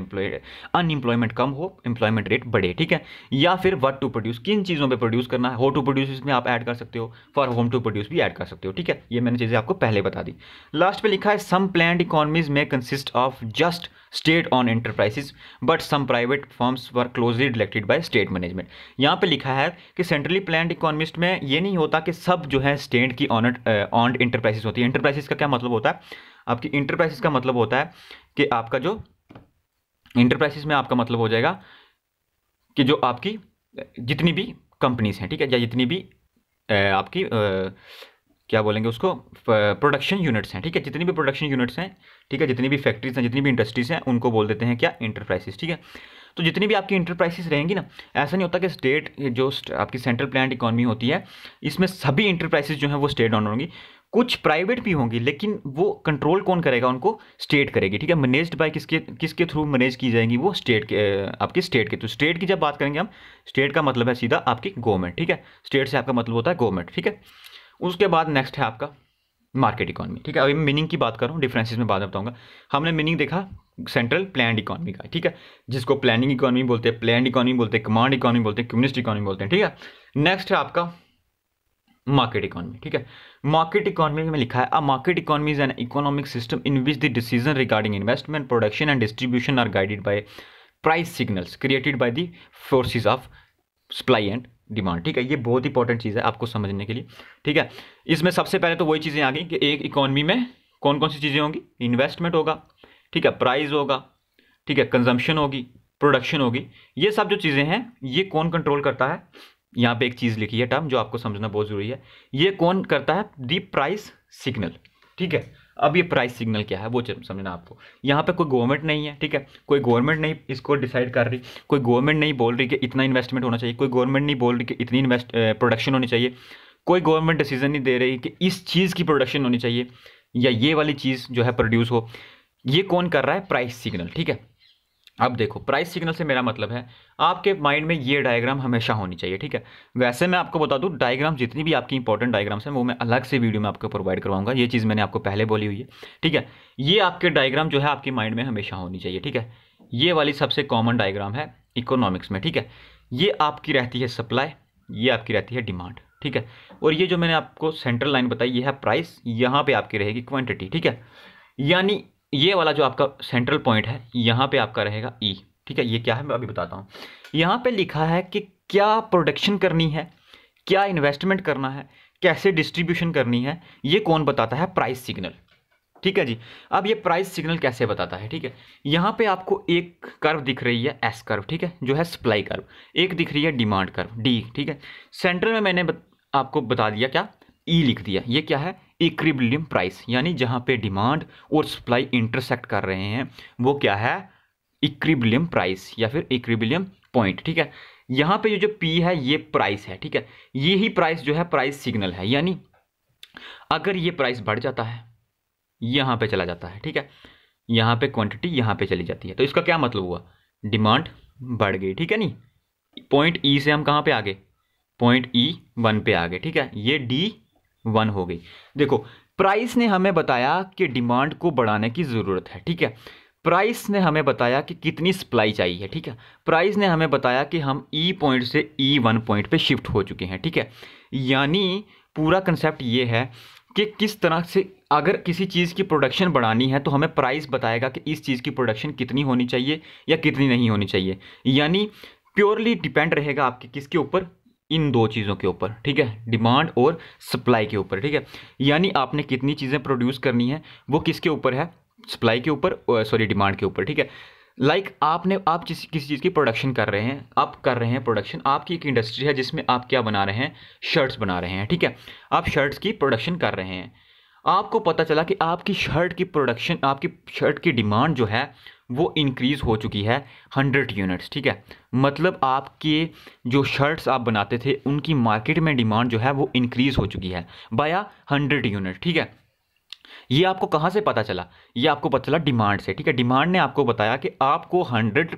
अनएम्प्लॉयमेंट कम हो, एम्प्लॉयमेंट रेट बढ़े। ठीक है, या फिर व्हाट टू प्रोड्यूस, किन चीज़ों पर प्रोड्यूस करना है, हाउ टू प्रोड्यूस इसमें आप ऐड कर सकते हो, फॉर होम टू प्रोड्यूस भी ऐड कर सकते हो। ठीक है, ये मैंने चीज़ें आपको पहले बता दी। लास्ट पे लिखा है some planned economies may consist of just state on enterprises but some private firms were closely related by state management. यहाँ पे लिखा है कि सेंट्रली प्लान्ड इकोनॉमिस्ट में ये नहीं होता कि सब जो है स्टेट की ऑन्ड इंटरप्राइजेस होती है। इंटरप्राइजेस का क्या मतलब होता है, आपकी इंटरप्राइजेस का मतलब होता है कि आपका जो इंटरप्राइजेस में आपका मतलब हो जाएगा कि जो आपकी जितनी भी कंपनीज हैं, ठीक है, या जितनी भी आपकी क्या बोलेंगे उसको, प्रोडक्शन यूनिट्स हैं। ठीक है, जितनी भी प्रोडक्शन यूनिट्स हैं, ठीक है, जितनी भी फैक्ट्रीज हैं, जितनी भी इंडस्ट्रीज हैं, उनको बोल देते हैं क्या, इंटरप्राइजेस। ठीक है, तो जितनी भी आपकी इंटरप्राइजेस रहेंगी ना, ऐसा नहीं होता कि स्टेट जो आपकी सेंट्रल प्लान्ड इकोनॉमी होती है, इसमें सभी इंटरप्राइजेस जो हैं वो स्टेट ओन होंगी। कुछ प्राइवेट भी होंगी, लेकिन वो कंट्रोल कौन करेगा उनको? स्टेट करेगी, ठीक है। मैनेज्ड बाय किसके किसके थ्रू मैनेज की जाएंगी? वो स्टेट के, आपके स्टेट के। तो स्टेट की जब बात करेंगे हम, स्टेट का मतलब है सीधा आपकी गवर्नमेंट, ठीक है। स्टेट से आपका मतलब होता है गवर्नमेंट, ठीक है। उसके बाद नेक्स्ट है आपका मार्केट इकोनॉमी, ठीक है। अभी मैं मीनिंग की बात कर रहा हूँ, डिफरेंसेस में बाद में बताऊंगा। हमने मीनिंग देखा सेंट्रल प्लान्ड इकोनॉमी का, ठीक है, जिसको प्लानिंग इकोनॉमी बोलते हैं, प्लान्ड इकोनॉमी बोलते हैं, कमांड इकोनॉमी बोलते हैं, कम्युनिस्ट इकोनॉमी बोलते हैं, ठीक है। नेक्स्ट है आपका मार्केट इकोनॉमी, ठीक है। मार्केट इकोनॉमी में लिखा है, a market economy is an economic system in which the decision regarding investment, production and distribution are guided by price signals created by the forces of supply and demand, ठीक है। ये बहुत इंपॉर्टेंट चीज़ है आपको समझने के लिए, ठीक है। इसमें सबसे पहले तो वही चीज़ें आ गई कि एक इकोनॉमी में कौन कौन सी चीज़ें होंगी? इन्वेस्टमेंट होगा, ठीक है, प्राइस होगा, ठीक है, कंजम्पशन होगी, प्रोडक्शन होगी। ये सब जो चीज़ें हैं ये कौन कंट्रोल करता है? यहाँ पे एक चीज़ लिखी है टर्म जो आपको समझना बहुत ज़रूरी है। ये कौन करता है? दी प्राइस सिग्नल, ठीक है। अब ये प्राइस सिग्नल क्या है वो समझना आपको। यहाँ पे कोई गवर्नमेंट नहीं है, ठीक है, कोई गवर्नमेंट नहीं इसको डिसाइड कर रही, कोई गवर्नमेंट नहीं बोल रही कि इतना इन्वेस्टमेंट होना चाहिए, कोई गवर्नमेंट नहीं बोल रही कि इतनी प्रोडक्शन होनी चाहिए, कोई गवर्नमेंट डिसीजन नहीं दे रही कि इस चीज़ की प्रोडक्शन होनी चाहिए या ये वाली चीज़ जो है प्रोड्यूस हो। ये कौन कर रहा है? प्राइस सिग्नल, ठीक है। अब देखो, प्राइस सिग्नल से मेरा मतलब है आपके माइंड में ये डायग्राम हमेशा होनी चाहिए, ठीक है। वैसे मैं आपको बता दूं, डायग्राम जितनी भी आपकी इंपॉर्टेंट डायग्राम्स हैं वो मैं अलग से वीडियो में आपको प्रोवाइड करवाऊंगा। ये चीज़ मैंने आपको पहले बोली हुई है, ठीक है। ये आपके डायग्राम जो है आपके माइंड में हमेशा होनी चाहिए, ठीक है। ये वाली सबसे कॉमन डायग्राम है इकोनॉमिक्स में, ठीक है। ये आपकी रहती है सप्लाई, ये आपकी रहती है डिमांड, ठीक है। और ये जो मैंने आपको सेंट्रल लाइन बताई ये है प्राइस, यहाँ पे आपकी रहेगी क्वांटिटी, ठीक है। यानी ये वाला जो आपका सेंट्रल पॉइंट है यहाँ पे आपका रहेगा ई, ठीक है। ये क्या है मैं अभी बताता हूँ। यहाँ पे लिखा है कि क्या प्रोडक्शन करनी है, क्या इन्वेस्टमेंट करना है, कैसे डिस्ट्रीब्यूशन करनी है, ये कौन बताता है? प्राइस सिग्नल, ठीक है जी। अब ये प्राइस सिग्नल कैसे बताता है, ठीक है। यहाँ पे आपको एक कर्व दिख रही है एस कर्व, ठीक है, जो है सप्लाई कर्व, एक दिख रही है डिमांड कर्व डी, ठीक है। सेंट्रल में मैंने आपको बता दिया क्या? ई लिख दिया। ये क्या है? इक्विलिब्रियम प्राइस, यानी जहां पे डिमांड और सप्लाई इंटरसेक्ट कर रहे हैं वो क्या है? इक्विलिब्रियम प्राइस या फिर इक्विलिब्रियम पॉइंट, ठीक है। यहाँ पे जो पी है ये प्राइस है, ठीक है। ये ही प्राइस जो है प्राइस सिग्नल है, यानी अगर ये प्राइस बढ़ जाता है यहाँ पे चला जाता है, ठीक है, यहाँ पे क्वांटिटी यहाँ पे चली जाती है, तो इसका क्या मतलब हुआ? डिमांड बढ़ गई, ठीक है। नहीं, पॉइंट ई से हम कहाँ पे आ गए? पॉइंट ई 1 पे आ गए, ठीक है। ये डी 1 हो गई। देखो, प्राइस ने हमें बताया कि डिमांड को बढ़ाने की ज़रूरत है, ठीक है। प्राइस ने हमें बताया कि कितनी सप्लाई चाहिए, ठीक है। प्राइस ने हमें बताया कि हम ई पॉइंट से ई 1 पॉइंट पे शिफ्ट हो चुके हैं, ठीक है। यानी पूरा कंसेप्ट ये है कि किस तरह से अगर किसी चीज़ की प्रोडक्शन बढ़ानी है तो हमें प्राइस बताएगा कि इस चीज़ की प्रोडक्शन कितनी होनी चाहिए या कितनी नहीं होनी चाहिए। यानी प्योरली डिपेंड रहेगा आपके किसके ऊपर? इन दो चीज़ों के ऊपर, ठीक है, डिमांड और सप्लाई के ऊपर, ठीक है। यानी आपने कितनी चीज़ें प्रोड्यूस करनी है वो किसके ऊपर है? सप्लाई के ऊपर, सॉरी डिमांड के ऊपर, ठीक है। आप किसी चीज़ की प्रोडक्शन कर रहे हैं, आप कर रहे हैं प्रोडक्शन, आपकी एक इंडस्ट्री है जिसमें आप क्या बना रहे हैं? शर्ट्स बना रहे हैं, ठीक है। आप शर्ट्स की प्रोडक्शन कर रहे हैं, आपको पता चला कि आपकी शर्ट की प्रोडक्शन, आपकी शर्ट की डिमांड जो है वो इंक्रीज़ हो चुकी है 100 यूनिट्स, ठीक है। मतलब आपके जो शर्ट्स आप बनाते थे उनकी मार्केट में डिमांड जो है वो इंक्रीज़ हो चुकी है बाया 100 यूनिट, ठीक है। ये आपको कहाँ से पता चला? ये आपको पता चला डिमांड से, ठीक है। डिमांड ने आपको बताया कि आपको 100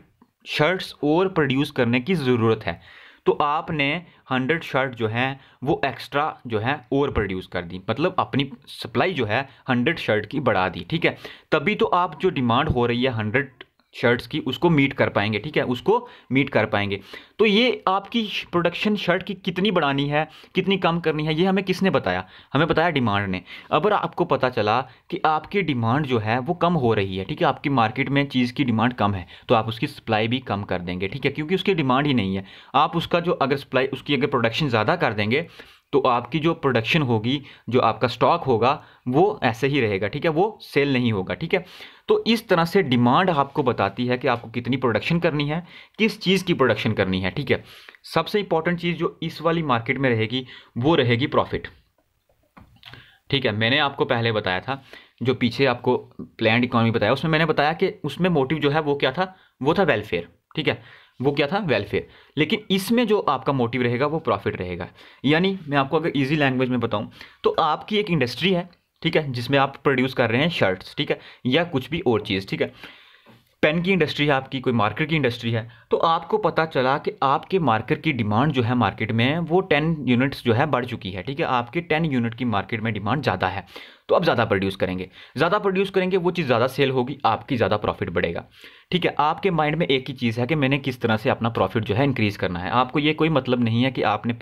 शर्ट्स और प्रोड्यूस करने की ज़रूरत है, तो आपने 100 शर्ट जो है वो एक्स्ट्रा जो है और प्रोड्यूस कर दी, मतलब अपनी सप्लाई जो है 100 शर्ट की बढ़ा दी, ठीक है। तभी तो आप जो डिमांड हो रही है 100 शर्ट्स की उसको मीट कर पाएंगे, ठीक है, उसको मीट कर पाएंगे। तो ये आपकी प्रोडक्शन शर्ट की कितनी बढ़ानी है, कितनी कम करनी है, ये हमें किसने बताया? हमें बताया डिमांड ने। अगर आपको पता चला कि आपकी डिमांड जो है वो कम हो रही है, ठीक है, आपकी मार्केट में चीज़ की डिमांड कम है, तो आप उसकी सप्लाई भी कम कर देंगे, ठीक है, क्योंकि उसकी डिमांड ही नहीं है। आप उसका जो अगर सप्लाई, उसकी अगर प्रोडक्शन ज़्यादा कर देंगे तो आपकी जो प्रोडक्शन होगी, जो आपका स्टॉक होगा वो ऐसे ही रहेगा, ठीक है, वो सेल नहीं होगा, ठीक है। तो इस तरह से डिमांड आपको बताती है कि आपको कितनी प्रोडक्शन करनी है, किस चीज़ की प्रोडक्शन करनी है, ठीक है। सबसे इंपॉर्टेंट चीज़ जो इस वाली मार्केट में रहेगी वो रहेगी प्रॉफिट, ठीक है। मैंने आपको पहले बताया था, जो पीछे आपको प्लान्ड इकोनॉमी बताया उसमें मैंने बताया कि उसमें मोटिव जो है वो क्या था? वो था वेलफेयर, ठीक है, वो क्या था, वेलफेयर। लेकिन इसमें जो आपका मोटिव रहेगा वो प्रॉफिट रहेगा। यानी मैं आपको अगर इजी लैंग्वेज में बताऊं तो आपकी एक इंडस्ट्री है, ठीक है, जिसमें आप प्रोड्यूस कर रहे हैं शर्ट्स, ठीक है, या कुछ भी और चीज़, ठीक है, पेन की इंडस्ट्री है आपकी, कोई मार्कर की इंडस्ट्री है, तो आपको पता चला कि आपके मार्कर की डिमांड जो है मार्केट में वो 10 यूनिट्स जो है बढ़ चुकी है, ठीक है, आपके 10 यूनिट की मार्केट में डिमांड ज़्यादा है, तो आप ज़्यादा प्रोड्यूस करेंगे, वो चीज़ ज़्यादा सेल होगी, आपकी ज़्यादा प्रॉफिट बढ़ेगा, ठीक है। आपके माइंड में एक ही चीज़ है कि मैंने किस तरह से अपना प्रॉफिट जो है इंक्रीज़ करना है। आपको ये कोई मतलब नहीं है कि आपने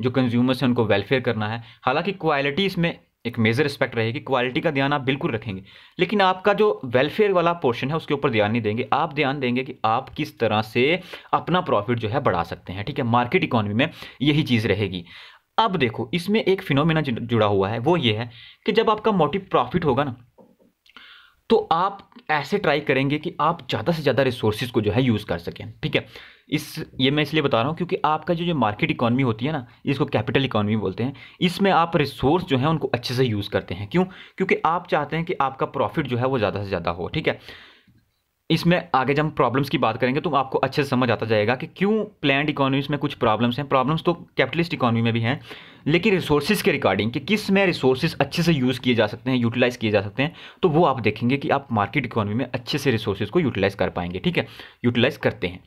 जो कंज्यूमर्स हैं उनको वेलफेयर करना है। हालांकि क्वालिटी इसमें एक मेजर रिस्पेक्ट रहेगी, क्वालिटी का ध्यान आप बिल्कुल रखेंगे, लेकिन आपका जो वेलफेयर वाला पोर्शन है उसके ऊपर ध्यान नहीं देंगे। आप ध्यान देंगे कि आप किस तरह से अपना प्रॉफिट जो है बढ़ा सकते हैं, ठीक है। मार्केट इकोनॉमी में यही चीज़ रहेगी। अब देखो, इसमें एक फिनोमेना जुड़ा हुआ है, वो ये है कि जब आपका मोटिव प्रॉफिट होगा ना, तो आप ऐसे ट्राई करेंगे कि आप ज़्यादा से ज़्यादा रिसोर्सेज को जो है यूज़ कर सकें, ठीक है। ये मैं इसलिए बता रहा हूँ क्योंकि आपका जो मार्केट इकॉनमी होती है ना, इसको कैपिटल इकॉनमी बोलते हैं, इसमें आप रिसोर्स जो है उनको अच्छे से यूज़ करते हैं। क्यों? क्योंकि आप चाहते हैं कि आपका प्रॉफिट जो है वो ज़्यादा से ज़्यादा हो, ठीक है। इसमें आगे जब हम प्रॉब्लम्स की बात करेंगे तो आपको अच्छे से समझ आता जाएगा कि क्यों प्लैंड इकोनॉमीज में कुछ प्रॉब्लम्स हैं। प्रॉब्लम्स तो कैपिटलिस्ट इकोनॉमी में भी हैं, लेकिन रिसोर्सेज के रिगार्डिंग कि किस में रिसोर्सेज अच्छे से यूज़ किए जा सकते हैं, यूटिलाइज किए जा सकते हैं, तो वो आप देखेंगे कि आप मार्केट इकोनॉमी में अच्छे से रिसोर्सेज को यूटिलाइज कर पाएंगे, ठीक है, यूटिलाइज करते हैं।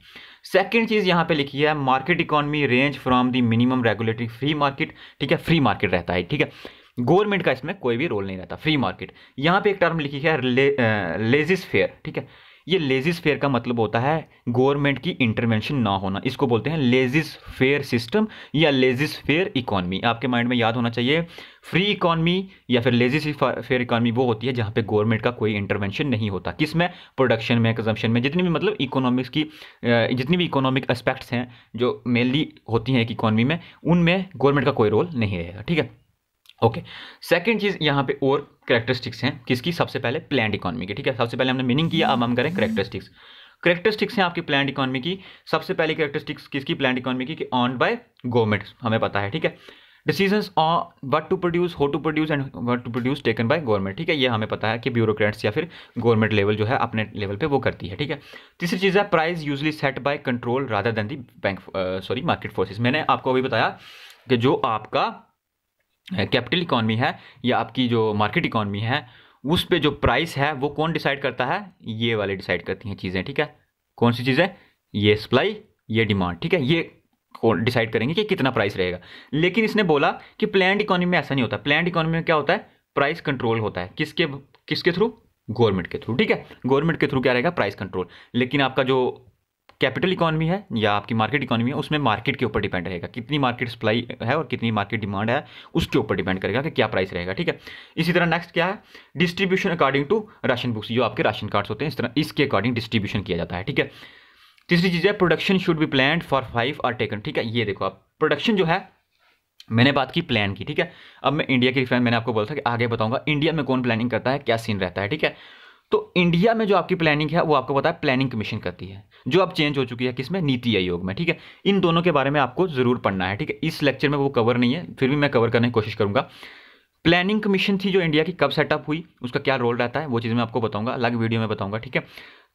सेकेंड चीज़ यहाँ पे लिखी है, market economy range from the minimum regulatory free market, ठीक है, फ्री मार्केट रहता है, ठीक है, गवर्नमेंट का इसमें कोई भी रोल नहीं रहता, फ्री मार्केट। यहाँ पे एक टर्म लिखी है लेजिस फेयर, ठीक है। ये लेजिस फेयर का मतलब होता है गवर्नमेंट की इंटरवेंशन ना होना, इसको बोलते हैं लेजिस फेयर सिस्टम या लेजिस फेयर इकोनॉमी। आपके माइंड में याद होना चाहिए, फ्री इकोनॉमी या फिर लेजिस फेयर इकोनॉमी वो होती है जहाँ पे गवर्नमेंट का कोई इंटरवेंशन नहीं होता, किसमें, प्रोडक्शन में, कंजम्पशन में, जितनी भी मतलब इकोनॉमिक्स की जितनी भी इकोनॉमिक एस्पेक्ट्स हैं जो मेनली होती हैं एक इकोनॉमी में, उनमें गवर्नमेंट का कोई रोल नहीं रहेगा, ठीक है। ओके, सेकंड चीज यहाँ पे और कैरेक्टरिस्टिक्स हैं किसकी, सबसे पहले प्लैंड इकोनॉमी की, ठीक है। सबसे पहले हमने मीनिंग किया, अब हम करें कैरेक्टरिस्टिक्स हैं आपकी प्लैंड इकोनॉमी की। सबसे पहले कैरेक्टरिस्टिक्स किसकी, प्लैंड इकोनॉमी की, कि ऑन्ड बाय गवर्नमेंट, हमें पता है, ठीक है। Decisions on what to produce, how to produce and what to produce taken by government, ठीक है, ये हमें पता है कि ब्यूरोक्रेट्स या फिर गवर्नमेंट लेवल जो है अपने लेवल पे वो करती है, ठीक है। तीसरी चीज़ है price usually set by control rather than the market forces. मैंने आपको अभी बताया कि जो आपका कैपिटल इकॉनमी है या आपकी जो मार्केट इकॉनमी है, उस पे जो प्राइस है वो कौन डिसाइड करता है, ये वाले डिसाइड करती हैं चीज़ें, ठीक है। कौन सी चीज़ें, ये सप्लाई, ये डिमांड, ठीक है, ये कौन डिसाइड करेंगे कि कितना प्राइस रहेगा। लेकिन इसने बोला कि प्लैंड इकॉनमी में ऐसा नहीं होता। प्लैंड इकॉनमी में क्या होता है, प्राइस कंट्रोल होता है, किसके थ्रू, गवर्नमेंट के थ्रू, ठीक है, गवर्नमेंट के थ्रू क्या रहेगा, प्राइस कंट्रोल। लेकिन आपका जो कैपिटल इकॉनमी है या आपकी मार्केट इकॉनमी है, उसमें मार्केट के ऊपर डिपेंड रहेगा, कितनी मार्केट सप्लाई है और कितनी मार्केट डिमांड है, उसके ऊपर डिपेंड करेगा कि क्या प्राइस रहेगा, ठीक है। इसी तरह नेक्स्ट क्या है, distribution according to ration books, जो आपके राशन कार्ड्स होते हैं, इस तरह इसके अकॉर्डिंग डिस्ट्रीब्यूशन किया जाता है, ठीक है। तीसरी चीज़ है production should be planned for 5 are taken, ठीक है। ये देखो आप, प्रोडक्शन जो है, मैंने बात की प्लान की, ठीक है। अब मैं इंडिया की रिफरेंस, मैंने आपको बोला था कि आगे बताऊंगा इंडिया में कौन प्लानिंग करता है, क्या सीन रहता है, ठीक है। तो इंडिया में जो आपकी प्लानिंग है वो आपको पता है प्लानिंग कमीशन करती है, जो अब चेंज हो चुकी है किसमें, नीति आयोग में, ठीक है। इन दोनों के बारे में आपको जरूर पढ़ना है, ठीक है। इस लेक्चर में वो कवर नहीं है, फिर भी मैं कवर करने की कोशिश करूंगा। प्लानिंग कमीशन थी जो इंडिया की, कब सेटअप हुई, उसका क्या रोल रहता है, वो चीज़ मैं आपको बताऊंगा, अलग वीडियो में बताऊंगा, ठीक है।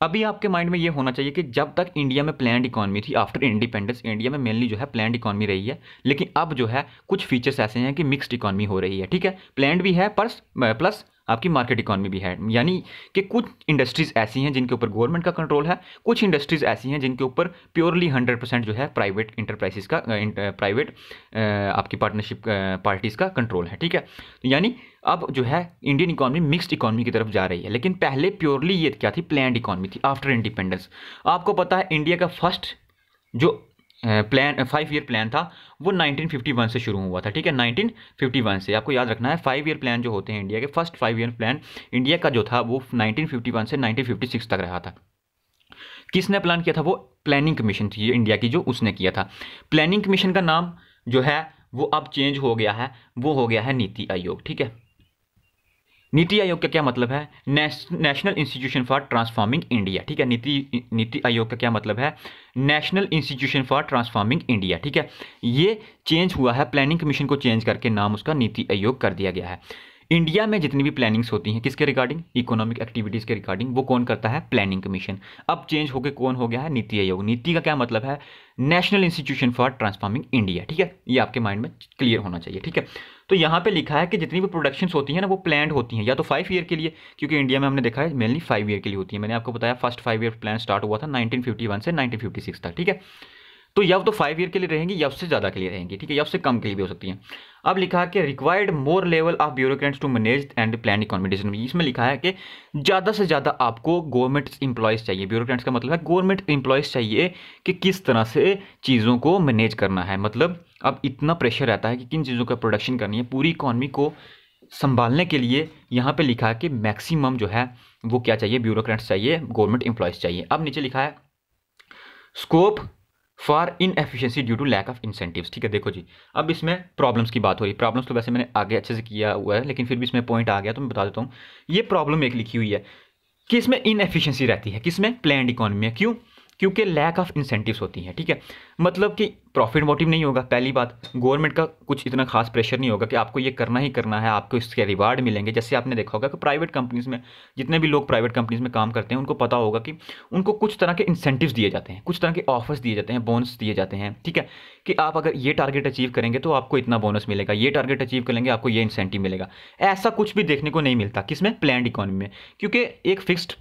अभी आपके माइंड में ये होना चाहिए कि जब तक इंडिया में प्लान्ड इकॉनमी थी, आफ्टर इंडिपेंडेंस इंडिया में मेनली जो है प्लान्ड इकॉनमी रही है, लेकिन अब जो है कुछ फीचर्स ऐसे हैं कि मिक्स्ड इकॉनमी हो रही है, ठीक है। प्लान्ड भी है प्लस आपकी मार्केट इकॉनमी भी है, यानी कि कुछ इंडस्ट्रीज ऐसी हैं जिनके ऊपर गवर्नमेंट का कंट्रोल है, कुछ इंडस्ट्रीज ऐसी हैं जिनके ऊपर प्योरली 100% जो है प्राइवेट इंटरप्राइजेस का, प्राइवेट आपकी पार्टनरशिप पार्टीज का कंट्रोल है, ठीक है। यानी अब जो है इंडियन इकॉनमी मिक्स्ड इकॉनमी की तरफ जा रही है, लेकिन पहले प्योरली ये क्या थी, प्लान्ड इकॉनमी थी आफ्टर इंडिपेंडेंस। आपको पता है इंडिया का फर्स्ट जो प्लान 5 ईयर प्लान था वो 1951 से शुरू हुआ था, ठीक है, 1951 से। आपको याद रखना है 5 ईयर प्लान जो होते हैं इंडिया के, फर्स्ट 5 ईयर प्लान इंडिया का जो था वो 1951 से 1956 तक रहा था। किसने प्लान किया था, वो प्लानिंग कमीशन थी इंडिया की, जो उसने किया था। प्लानिंग कमीशन का नाम जो है वो अब चेंज हो गया है, वो हो गया है नीति आयोग, ठीक है। नीति आयोग का क्या मतलब है, national institution for transforming India, ठीक है। नीति आयोग का क्या मतलब है, national institution for transforming India, ठीक है। ये चेंज हुआ है, प्लानिंग कमीशन को चेंज करके नाम उसका नीति आयोग कर दिया गया है। इंडिया में जितनी भी प्लानिंग्स होती हैं किसके रिगार्डिंग, इकोनॉमिक एक्टिविटीज़ के रिगार्डिंग, वो कौन करता है, प्लानिंग कमीशन। अब चेंज होकर कौन हो गया है, नीति आयोग। नीति का क्या मतलब है, national institution for transforming India, ठीक है, ये आपके माइंड में क्लियर होना चाहिए, ठीक है। तो यहाँ पे लिखा है कि जितनी भी प्रोडक्शंस होती हैं ना वो प्लान्ड होती हैं या तो 5 ईयर के लिए, क्योंकि इंडिया में हमने देखा है मेनली 5 ईयर के लिए होती है। मैंने आपको बताया फर्स्ट 5 ईयर प्लान स्टार्ट हुआ था 1951 से 1956 तक, ठीक है। तो या तो 5 ईयर के लिए रहेंगी या उससे ज़्यादा के लिए रहेंगी, ठीक है, या उससे कम के लिए भी हो सकती हैं। अब लिखा है कि required more level of bureaucrats to manage and plan economy decision. इसमें लिखा है कि ज़्यादा से ज़्यादा आपको गवर्नमेंट एम्प्लॉयज़ चाहिए, ब्यूरोक्रेट्स का मतलब है गवर्नमेंट एम्प्लॉयज़ चाहिए कि किस तरह से चीज़ों को मैनेज करना है। मतलब अब इतना प्रेशर रहता है कि किन चीज़ों का प्रोडक्शन करनी है, पूरी इकॉनमी को संभालने के लिए यहाँ पे लिखा है कि मैक्सिमम जो है वो क्या चाहिए, ब्यूरोक्रेट्स चाहिए, गवर्नमेंट एम्प्लॉयज़ चाहिए। अब नीचे लिखा है scope for inefficiency due to lack of incentives, ठीक है। देखो जी, अब इसमें प्रॉब्लम्स की बात हो रही है। प्रॉब्लम्स तो वैसे मैंने आगे अच्छे से किया हुआ है, लेकिन फिर भी इसमें पॉइंट आ गया तो मैं बता देता हूँ। ये प्रॉब्लम एक लिखी हुई है कि इसमें इनएफिशिएंसी रहती है, किसमें, प्लान्ड इकोनॉमी में। क्यों, क्योंकि लैक ऑफ इंसेंटिव्स होती हैं, ठीक है। मतलब कि प्रॉफिट मोटिव नहीं होगा, पहली बात। गवर्नमेंट का कुछ इतना खास प्रेशर नहीं होगा कि आपको ये करना ही करना है, आपको इसके रिवार्ड मिलेंगे। जैसे आपने देखा होगा कि प्राइवेट कंपनीज में, जितने भी लोग प्राइवेट कंपनीज में काम करते हैं उनको पता होगा कि उनको कुछ तरह के इंसेंटिव्स दिए जाते हैं, कुछ तरह के ऑफर्स दिए जाते हैं, बोनस दिए जाते हैं, ठीक है, कि आप अगर ये टारगेट अचीव करेंगे तो आपको इतना बोनस मिलेगा, ये टारगेट अचीव करेंगे आपको ये इंसेंटिव मिलेगा। ऐसा कुछ भी देखने को नहीं मिलता किसमें, प्लान्ड इकोनॉमी में, क्योंकि एक फिक्स्ड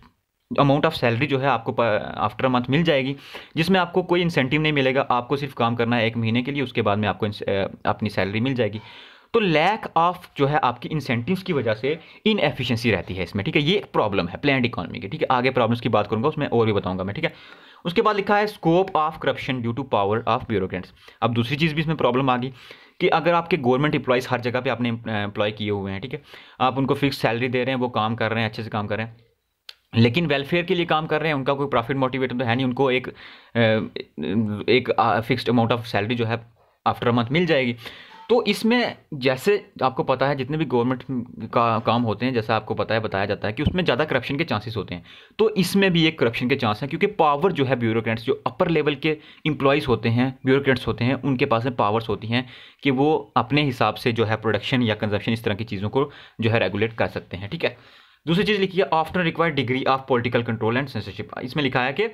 अमाउंट ऑफ सैलरी जो है आपको आफ्टर मंथ मिल जाएगी, जिसमें आपको कोई इंसेंटिव नहीं मिलेगा। आपको सिर्फ काम करना है 1 महीने के लिए, उसके बाद में आपको अपनी सैलरी मिल जाएगी। तो लैक ऑफ जो है आपकी इंसेंटिव्स की वजह से इनएफिशिएंसी रहती है इसमें, ठीक है। ये एक प्रॉब्लम है प्लान्ड इकोनॉमी की, ठीक है। आगे प्रॉब्लम्स की बात करूंगा, उसमें और भी बताऊंगा मैं, ठीक है। उसके बाद लिखा है scope of corruption due to power of bureaucrats. अब दूसरी चीज़ भी इसमें प्रॉब्लम आ गई कि अगर आपके गवर्नमेंट एम्प्लॉयज़ हर जगह पे आपने एम्प्लॉय किए हुए हैं, ठीक है, आप उनको फिक्स सैलरी दे रहे हैं, वो काम कर रहे हैं, अच्छे से काम कर रहे हैं, लेकिन वेलफेयर के लिए काम कर रहे हैं, उनका कोई प्रॉफिट मोटिवेटर तो है नहीं, उनको एक फिक्स्ड अमाउंट ऑफ सैलरी जो है आफ्टर मंथ मिल जाएगी। तो इसमें जैसे आपको पता है जितने भी गवर्नमेंट का काम होते हैं, जैसा आपको पता है, बताया जाता है कि उसमें ज़्यादा करप्शन के चांसेस होते हैं। तो इसमें भी एक करप्शन के चांस हैं, क्योंकि पावर जो है ब्यूरोक्रेट्स, जो अपर लेवल के एम्प्लॉयज़ होते हैं, ब्यूरोक्रेट्स होते हैं, उनके पास में पावर्स होती हैं कि वो अपने हिसाब से जो है प्रोडक्शन या कंजप्शन इस तरह की चीज़ों को जो है रेगुलेट कर सकते हैं, ठीक है। दूसरी चीज़ लिखी है after required degree of political control and censorship. इसमें लिखा है कि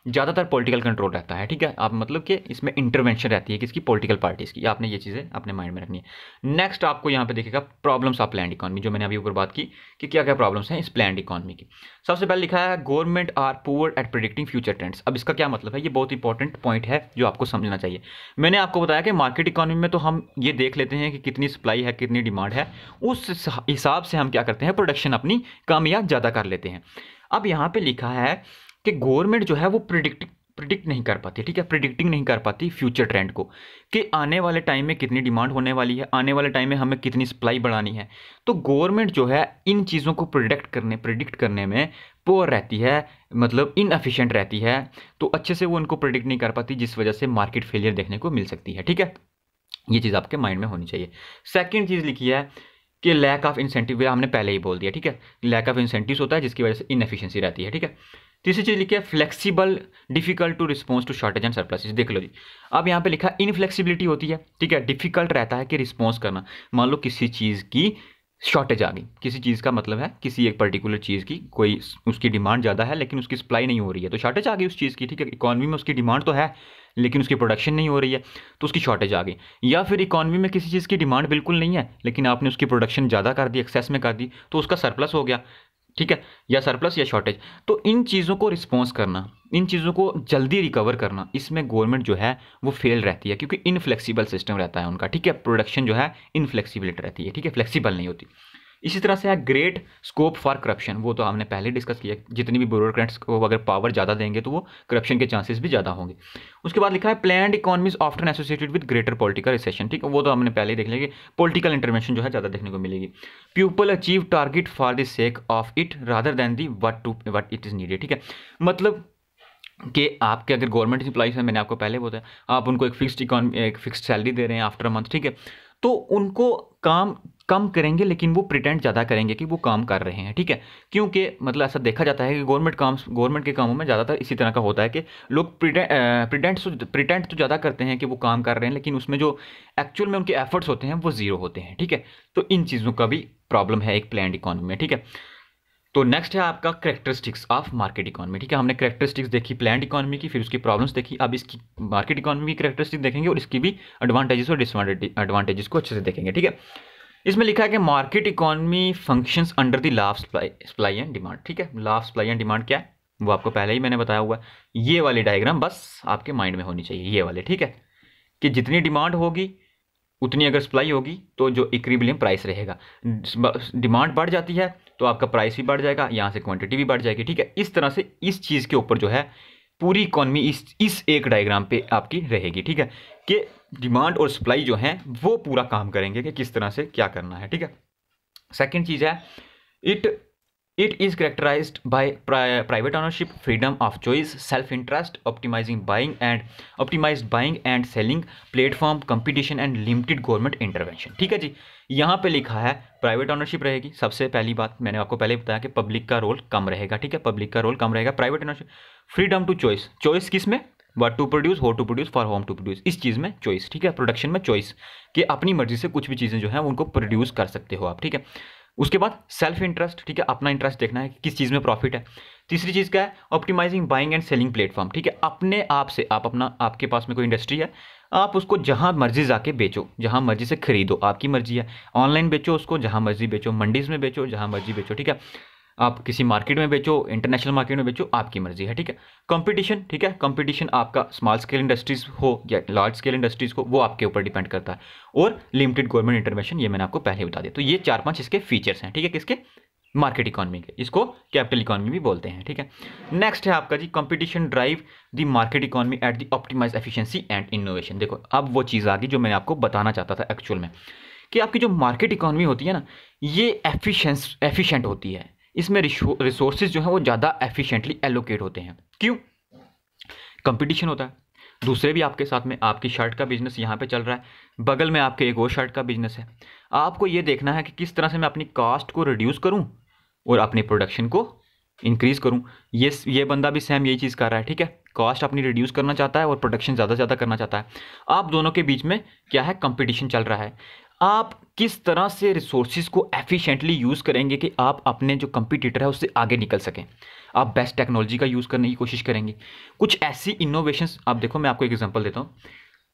ज़्यादातर पॉलिटिकल कंट्रोल रहता है, ठीक है। आप मतलब कि इसमें इंटरवेंशन रहती है किसकी, पॉलिटिकल पार्टीज़ की। आपने ये चीज़ें अपने माइंड में रखनी है। नेक्स्ट आपको यहाँ पे देखिएगा प्रॉब्लम्स ऑफ प्लान्ड इकोनॉमी, जो मैंने अभी ऊपर बात की कि क्या क्या प्रॉब्लम्स हैं इस प्लान्ड इकोनॉमी की। सबसे पहले लिखा है government are poor at predicting future trends. अब इसका क्या मतलब है, ये बहुत इंपॉर्टेंट पॉइंट है जो आपको समझना चाहिए। मैंने आपको बताया कि मार्केट इकोनॉमी में तो हम ये देख लेते हैं कि कितनी सप्लाई है, कितनी डिमांड है, उस हिसाब से हम क्या करते हैं, प्रोडक्शन अपनी कम या ज़्यादा कर लेते हैं। अब यहाँ पे लिखा है कि गवर्नमेंट जो है वो प्रिडिक्ट नहीं कर पाती, ठीक है, प्रिडिक्टिंग नहीं कर पाती फ्यूचर ट्रेंड को, कि आने वाले टाइम में कितनी डिमांड होने वाली है, आने वाले टाइम में हमें कितनी सप्लाई बढ़ानी है। तो गवर्नमेंट जो है इन चीज़ों को प्रिडिक्ट करने में पुअर रहती है, मतलब इनएफिशिएंट रहती है। तो अच्छे से वो उनको प्रिडिक्ट नहीं कर पाती, जिस वजह से मार्केट फेलियर देखने को मिल सकती है, ठीक है। ये चीज़ आपके माइंड में होनी चाहिए। सेकेंड चीज़ लिखी है कि लैक ऑफ इंसेंटिव, हमने पहले ही बोल दिया, ठीक है, लैक ऑफ इंसेंटिव्स होता है जिसकी वजह से इनएफिशिएंसी रहती है, ठीक है। तीसरी चीज़ लिखी है flexible difficult to response to shortage and surplus. देख लो जी, अब यहाँ पे लिखा इनफ्लेक्सिबिलिटी होती है, ठीक है, डिफिकल्ट रहता है कि रिस्पॉन्स करना। मान लो किसी चीज़ की शॉर्टेज आ गई, किसी चीज़ का मतलब है किसी एक पर्टिकुलर चीज़ की कोई उसकी डिमांड ज़्यादा है लेकिन उसकी सप्लाई नहीं हो रही है, तो शॉर्टेज आ गई उस चीज़ की, ठीक है। इकॉनमी में उसकी डिमांड तो है लेकिन उसकी प्रोडक्शन नहीं हो रही है, तो उसकी शॉर्टेज आ गई। या फिर इकॉनमी में किसी चीज़ की डिमांड बिल्कुल नहीं है लेकिन आपने उसकी प्रोडक्शन ज़्यादा कर दी, एक्सेस में कर दी, तो उसका सरप्लस हो गया, ठीक है, या सरप्लस या शॉर्टेज। तो इन चीज़ों को रिस्पॉन्स करना, इन चीज़ों को जल्दी रिकवर करना, इसमें गवर्नमेंट जो है वो फेल रहती है, क्योंकि इनफ्लेक्सिबल सिस्टम रहता है उनका, ठीक है। प्रोडक्शन जो है इनफ्लेक्सिबिलिटी रहती है, ठीक है, फ्लेक्सिबल नहीं होती। इसी तरह से है ग्रेट स्कोप फॉर करप्शन, वो तो हमने पहले डिस्कस किया, जितनी भी ब्यूरोक्रेट्स को अगर पावर ज़्यादा देंगे तो वो करप्शन के चांसेस भी ज़्यादा होंगे। उसके बाद लिखा है planned economies often associated with greater political recession, ठीक है, वो तो हमने पहले ही देख लिया कि पॉलिटिकल इंटरवेंशन जो है ज़्यादा देखने को मिलेगी। People achieve target for the sake of it rather than the what it is needed, ठीक है। मतलब कि आपके अगर गवर्नमेंट एम्प्लॉइज हैं, मैंने आपको पहले बताया, आप उनको एक फिक्स्ड सैलरी दे रहे हैं आफ्टर मंथ, ठीक है, तो उनको काम कम करेंगे, लेकिन वो प्रिटेंड ज़्यादा करेंगे कि वो काम कर रहे हैं, ठीक है। क्योंकि मतलब ऐसा देखा जाता है कि गवर्नमेंट के कामों में ज़्यादातर इसी तरह का होता है कि लोग प्रिटेंड तो ज़्यादा करते हैं कि वो काम कर रहे हैं, लेकिन उसमें जो एक्चुअल में उनके एफर्ट्स होते हैं वो ज़ीरो होते हैं, ठीक है। तो इन चीज़ों का भी प्रॉब्लम है एक प्लान्ड इकोनॉमी में, ठीक है। तो नेक्स्ट है आपका कैरेक्टरिस्टिक्स ऑफ मार्केट इकोनॉमी, ठीक है। हमने कैरेक्टरिस्टिक्स देखी प्लान्ड इकोनॉमी की, फिर उसकी प्रॉब्लम्स देखी, अब इसकी मार्केट इकोनॉमी की कैरेक्टरिस्टिक्स देखेंगे और इसकी भी एडवांटेजेस और डिसएडवांटेजेस को अच्छे से देखेंगे, ठीक है। इसमें लिखा है कि market economy functions under the law of supply and demand, ठीक है। Law of supply and demand क्या है वो आपको पहले ही मैंने बताया हुआ है। ये वाली डायग्राम बस आपके माइंड में होनी चाहिए, ये वाले, ठीक है। कि जितनी डिमांड होगी उतनी अगर सप्लाई होगी तो जो इक्विलिब्रियम प्राइस रहेगा। डिमांड बढ़ जाती है तो आपका प्राइस भी बढ़ जाएगा, यहाँ से क्वांटिटी भी बढ़ जाएगी, ठीक है। इस तरह से इस चीज़ के ऊपर जो है पूरी इकोनॉमी इस एक डायग्राम पे आपकी रहेगी, ठीक है। कि डिमांड और सप्लाई जो है वो पूरा काम करेंगे कि किस तरह से क्या करना है, ठीक है। सेकेंड चीज़ है It is characterized by private ownership, freedom of choice, self-interest, optimized buying and selling, platform competition and limited government intervention, ठीक है जी। यहाँ पे लिखा है प्राइवेट ऑनरशिप रहेगी। सबसे पहली बात मैंने आपको पहले बताया कि पब्लिक का रोल कम रहेगा, ठीक है। पब्लिक का रोल कम रहेगा। Private ownership, freedom to choice, choice किस में, what to produce, how to produce, for whom to produce, इस चीज़ में चॉइस, ठीक है। प्रोडक्शन में चॉइस कि अपनी मर्जी से कुछ भी चीज़ें जो है उनको प्रोड्यूस कर सकते हो आप, ठीक है। उसके बाद सेल्फ इंटरेस्ट, ठीक है, अपना इंटरेस्ट देखना है कि किस चीज़ में प्रॉफिट है। तीसरी चीज़ क्या है, optimising buying and selling platform, ठीक है। अपने आप से आप अपना, आपके पास में कोई इंडस्ट्री है, आप उसको जहां मर्जी जाके बेचो, जहां मर्जी से खरीदो, आपकी मर्जी है। ऑनलाइन बेचो उसको, जहां मर्जी बेचो, मंडीज में बेचो, जहां मर्जी बेचो, ठीक है। आप किसी मार्केट में बेचो, इंटरनेशनल मार्केट में बेचो, आपकी मर्जी है, ठीक है। कंपटीशन, ठीक है, कंपटीशन आपका स्मॉल स्केल इंडस्ट्रीज हो या लार्ज स्केल इंडस्ट्रीज हो, वो आपके ऊपर डिपेंड करता है। और लिमिटेड गवर्नमेंट इंटरवेंशन, ये मैंने आपको पहले बता दिया। तो ये 4-5 इसके फीचर्स हैं, ठीक है, किसके, मार्केट इकोनॉमी के। इसको कैपिटल इकोनॉमी भी बोलते हैं, ठीक है। नेक्स्ट है आपका जी competition drive the market economy at the optimize efficiency and innovation. देखो अब वो चीज़ आ गई जो मैंने आपको बताना चाहता था एक्चुअल में, कि आपकी जो मार्केट इकोनॉमी होती है ना, ये एफिशिएंट होती है। इसमें रिसोर्सेज जो है वो ज़्यादा एफिशिएंटली एलोकेट होते हैं। क्यों? कंपटीशन होता है, दूसरे भी आपके साथ में, आपकी शर्ट का बिजनेस यहाँ पे चल रहा है, बगल में आपके एक और शर्ट का बिजनेस है। आपको ये देखना है कि किस तरह से मैं अपनी कॉस्ट को रिड्यूस करूँ और अपनी प्रोडक्शन को इंक्रीज करूँ। ये बंदा भी सेम यही चीज़ कर रहा है, ठीक है। कॉस्ट अपनी रिड्यूस करना चाहता है और प्रोडक्शन ज़्यादा से ज़्यादा करना चाहता है। आप दोनों के बीच में क्या है, कंपटीशन चल रहा है। आप किस तरह से रिसोर्सेज को एफिशिएंटली यूज़ करेंगे कि आप अपने जो कंपटीटर है उससे आगे निकल सकें। आप बेस्ट टेक्नोलॉजी का यूज़ करने की कोशिश करेंगे। कुछ ऐसी इनोवेशंस, आप देखो मैं आपको एक एग्जांपल देता हूँ।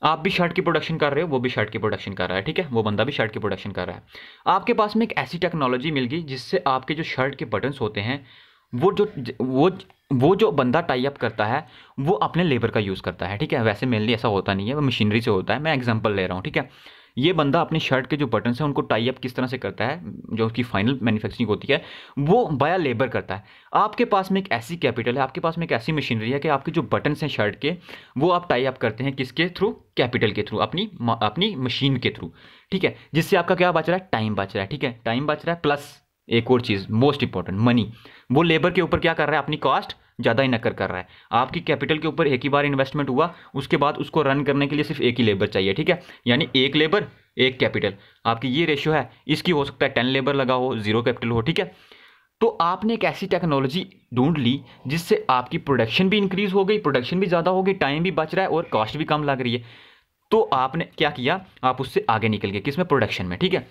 आप भी शर्ट की प्रोडक्शन कर रहे हो, वो भी शर्ट की प्रोडक्शन कर रहा है, ठीक है, वो बंदा भी शर्ट की प्रोडक्शन कर रहा है। आपके पास में एक ऐसी टेक्नोलॉजी मिल गई जिससे आपके जो शर्ट के बटन्स होते हैं वो जो बंदा टाई अप करता है वो अपने लेबर का यूज़ करता है, ठीक है। वैसे मेनली ऐसा होता नहीं है, वो मशीनरी से होता है। मैं एग्जांपल ले रहा हूँ, ठीक है। ये बंदा अपनी शर्ट के जो बटन्स हैं उनको टाई अप किस तरह से करता है, जो उसकी फाइनल मैन्युफैक्चरिंग होती है वो बाया लेबर करता है। आपके पास में एक ऐसी कैपिटल है, आपके पास में एक ऐसी मशीनरी है कि आपके जो बटन्स हैं शर्ट के, वो आप टाई अप करते हैं किसके थ्रू, कैपिटल के थ्रू, अपनी मशीन के थ्रू, ठीक है। जिससे आपका क्या बच रहा है, टाइम बच रहा है, ठीक है, टाइम बच रहा है। प्लस एक और चीज़ मोस्ट इंपॉर्टेंट, मनी। वो लेबर के ऊपर क्या कर रहा है, अपनी कॉस्ट ज़्यादा ही नक्कर कर रहा है। आपकी कैपिटल के ऊपर एक ही बार इन्वेस्टमेंट हुआ, उसके बाद उसको रन करने के लिए सिर्फ एक ही लेबर चाहिए, ठीक है। यानी एक लेबर एक कैपिटल, आपकी ये रेशियो है। इसकी हो सकता है 10 लेबर लगा हो, 0 कैपिटल हो, ठीक है। तो आपने एक ऐसी टेक्नोलॉजी ढूंढ ली जिससे आपकी प्रोडक्शन भी इंक्रीज हो गई, प्रोडक्शन भी ज़्यादा हो गई, टाइम भी बच रहा है और कॉस्ट भी कम लग रही है। तो आपने क्या किया, आप उससे आगे निकल गए, किसमें, प्रोडक्शन में, ठीक है।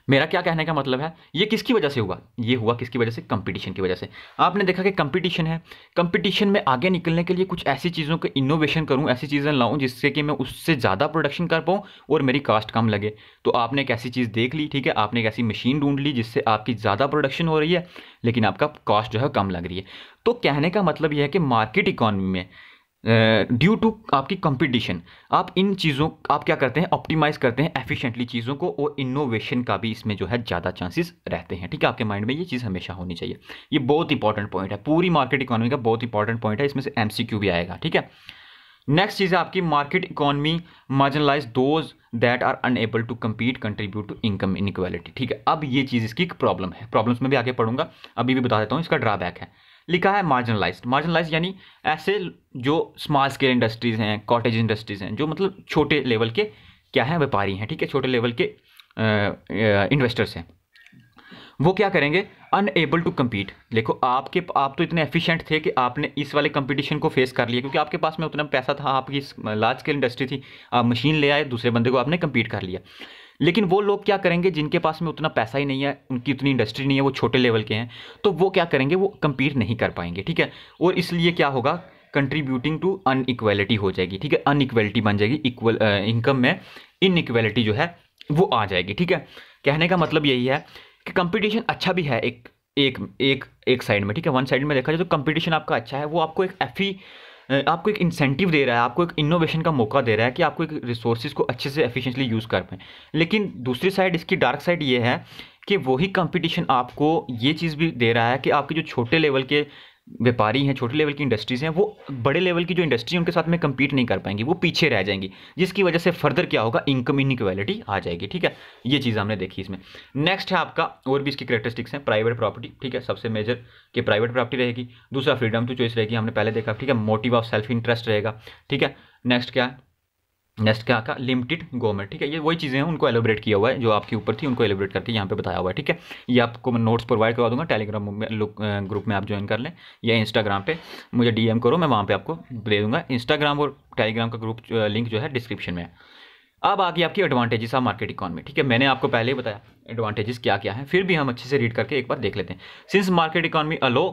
मेरा क्या कहने का मतलब है, ये किसकी वजह से हुआ, ये हुआ किसकी वजह से, कंपटीशन की वजह से। आपने देखा कि कंपटीशन है, कंपटीशन में आगे निकलने के लिए कुछ ऐसी चीज़ों का इनोवेशन करूं, ऐसी चीज़ें लाऊं जिससे कि मैं उससे ज़्यादा प्रोडक्शन कर पाऊं और मेरी कास्ट कम लगे। तो आपने एक ऐसी चीज़ देख ली, ठीक है, आपने एक ऐसी मशीन ढूंढ ली जिससे आपकी ज़्यादा प्रोडक्शन हो रही है लेकिन आपका कॉस्ट जो है कम लग रही है। तो कहने का मतलब यह है कि मार्केट इकॉनमी में ड्यू टू आपकी कंपटीशन, आप इन चीज़ों, आप क्या करते हैं, ऑप्टिमाइज करते हैं एफिशिएंटली चीज़ों को, और इनोवेशन का भी इसमें जो है ज़्यादा चांसेस रहते हैं, ठीक है। आपके माइंड में ये चीज़ हमेशा होनी चाहिए। ये बहुत इंपॉर्टेंट पॉइंट है, पूरी मार्केट इकोनॉमी का बहुत इंपॉर्टेंट पॉइंट है, इसमें से MCQ भी आएगा, ठीक है। नेक्स्ट चीज़ है आपकी market economy marginalise those that are unable to compete contribute to income inequality, ठीक है। अब ये चीज़ इसकी एक प्रॉब्लम है, प्रॉब्लम्स में भी आगे पढ़ूंगा, अभी भी बता देता हूँ इसका ड्रॉबैक है। लिखा है मार्जिनलाइज्ड यानी ऐसे जो स्मॉल स्केल इंडस्ट्रीज हैं, कॉटेज इंडस्ट्रीज हैं, जो मतलब छोटे लेवल के क्या है, व्यापारी हैं, ठीक है, छोटे लेवल के इन्वेस्टर्स हैं, वो क्या करेंगे, अनएबल टू कम्पीट। देखो आप तो इतने एफिशिएंट थे कि आपने इस वाले कंपटीशन को फेस कर लिया, क्योंकि आपके पास में उतना पैसा था, आपकी लार्ज स्केल इंडस्ट्री थी, आप मशीन ले आए, दूसरे बंदे को आपने कम्पीट कर लिया। लेकिन वो लोग क्या करेंगे जिनके पास में उतना पैसा ही नहीं है, उनकी उतनी इंडस्ट्री नहीं है, वो छोटे लेवल के हैं, तो वो क्या करेंगे, वो कम्पीट नहीं कर पाएंगे, ठीक है। और इसलिए क्या होगा, कंट्रीब्यूटिंग टू अनइक्वलिटी हो जाएगी, ठीक है, अनइक्वलिटी बन जाएगी, इक्वल इनकम में इनइक्वलिटी जो है वो आ जाएगी, ठीक है। कहने का मतलब यही है कि कंपटीशन अच्छा भी है एक एक एक एक साइड में, ठीक है, वन साइड में देखा जाए तो कंपटीशन आपका अच्छा है, वो आपको आपको एक इंसेंटिव दे रहा है, आपको एक इनोवेशन का मौका दे रहा है कि आपको एक रिसोर्सेज को अच्छे से एफिशिएंटली यूज़ कर पाएँ। लेकिन दूसरी साइड, इसकी डार्क साइड ये है कि वही कंपटीशन आपको ये चीज़ भी दे रहा है कि आपके जो छोटे लेवल के व्यापारी हैं, छोटे लेवल की इंडस्ट्रीज़ हैं, वो बड़े लेवल की जो इंडस्ट्री है उनके साथ में कम्पीट नहीं कर पाएंगी, वो पीछे रह जाएंगी, जिसकी वजह से फर्दर क्या होगा, इनकम इनइक्वालिटी आ जाएगी, ठीक है। ये चीज़ हमने देखी इसमें। नेक्स्ट है आपका, और भी इसकी करेक्टरिस्टिक्स हैं, प्राइवेट प्रॉपर्टी, ठीक है, सबसे मेजर कि प्राइवेट प्रॉपर्टी रहेगी। दूसरा फ्रीडम टू चॉइस रहेगी, हमने पहले देखा, ठीक है, मोटिव ऑफ सेल्फ इंटरेस्ट रहेगा, ठीक है। नेक्स्ट क्या था, लिमिटेड गवर्नमेंट, ठीक है। ये वही चीज़ें हैं, उनको एलोबरेट किया हुआ है, जो आपके ऊपर थी उनको एलोबरेट करके यहाँ पे बताया हुआ है, ठीक है। ये आपको मैं नोट्स प्रोवाइड करवा दूंगा, टेलीग्राम ग्रुप में आप ज्वाइन कर लें, या इंस्टाग्राम पे मुझे डीएम करो, मैं वहाँ पे आपको दे दूंगा। इंस्टाग्राम और टेलीग्राम का ग्रुप लिंक जो है डिस्क्रिप्शन में है। अब आगे आपकी एडवांटेजेस ऑफ मार्केट इकॉनमी, ठीक है, मैंने आपको पहले ही बताया एडवांटेजेस क्या क्या है, फिर भी हम अच्छे से रीड करके एक बार देख लेते हैं। Since market economy allow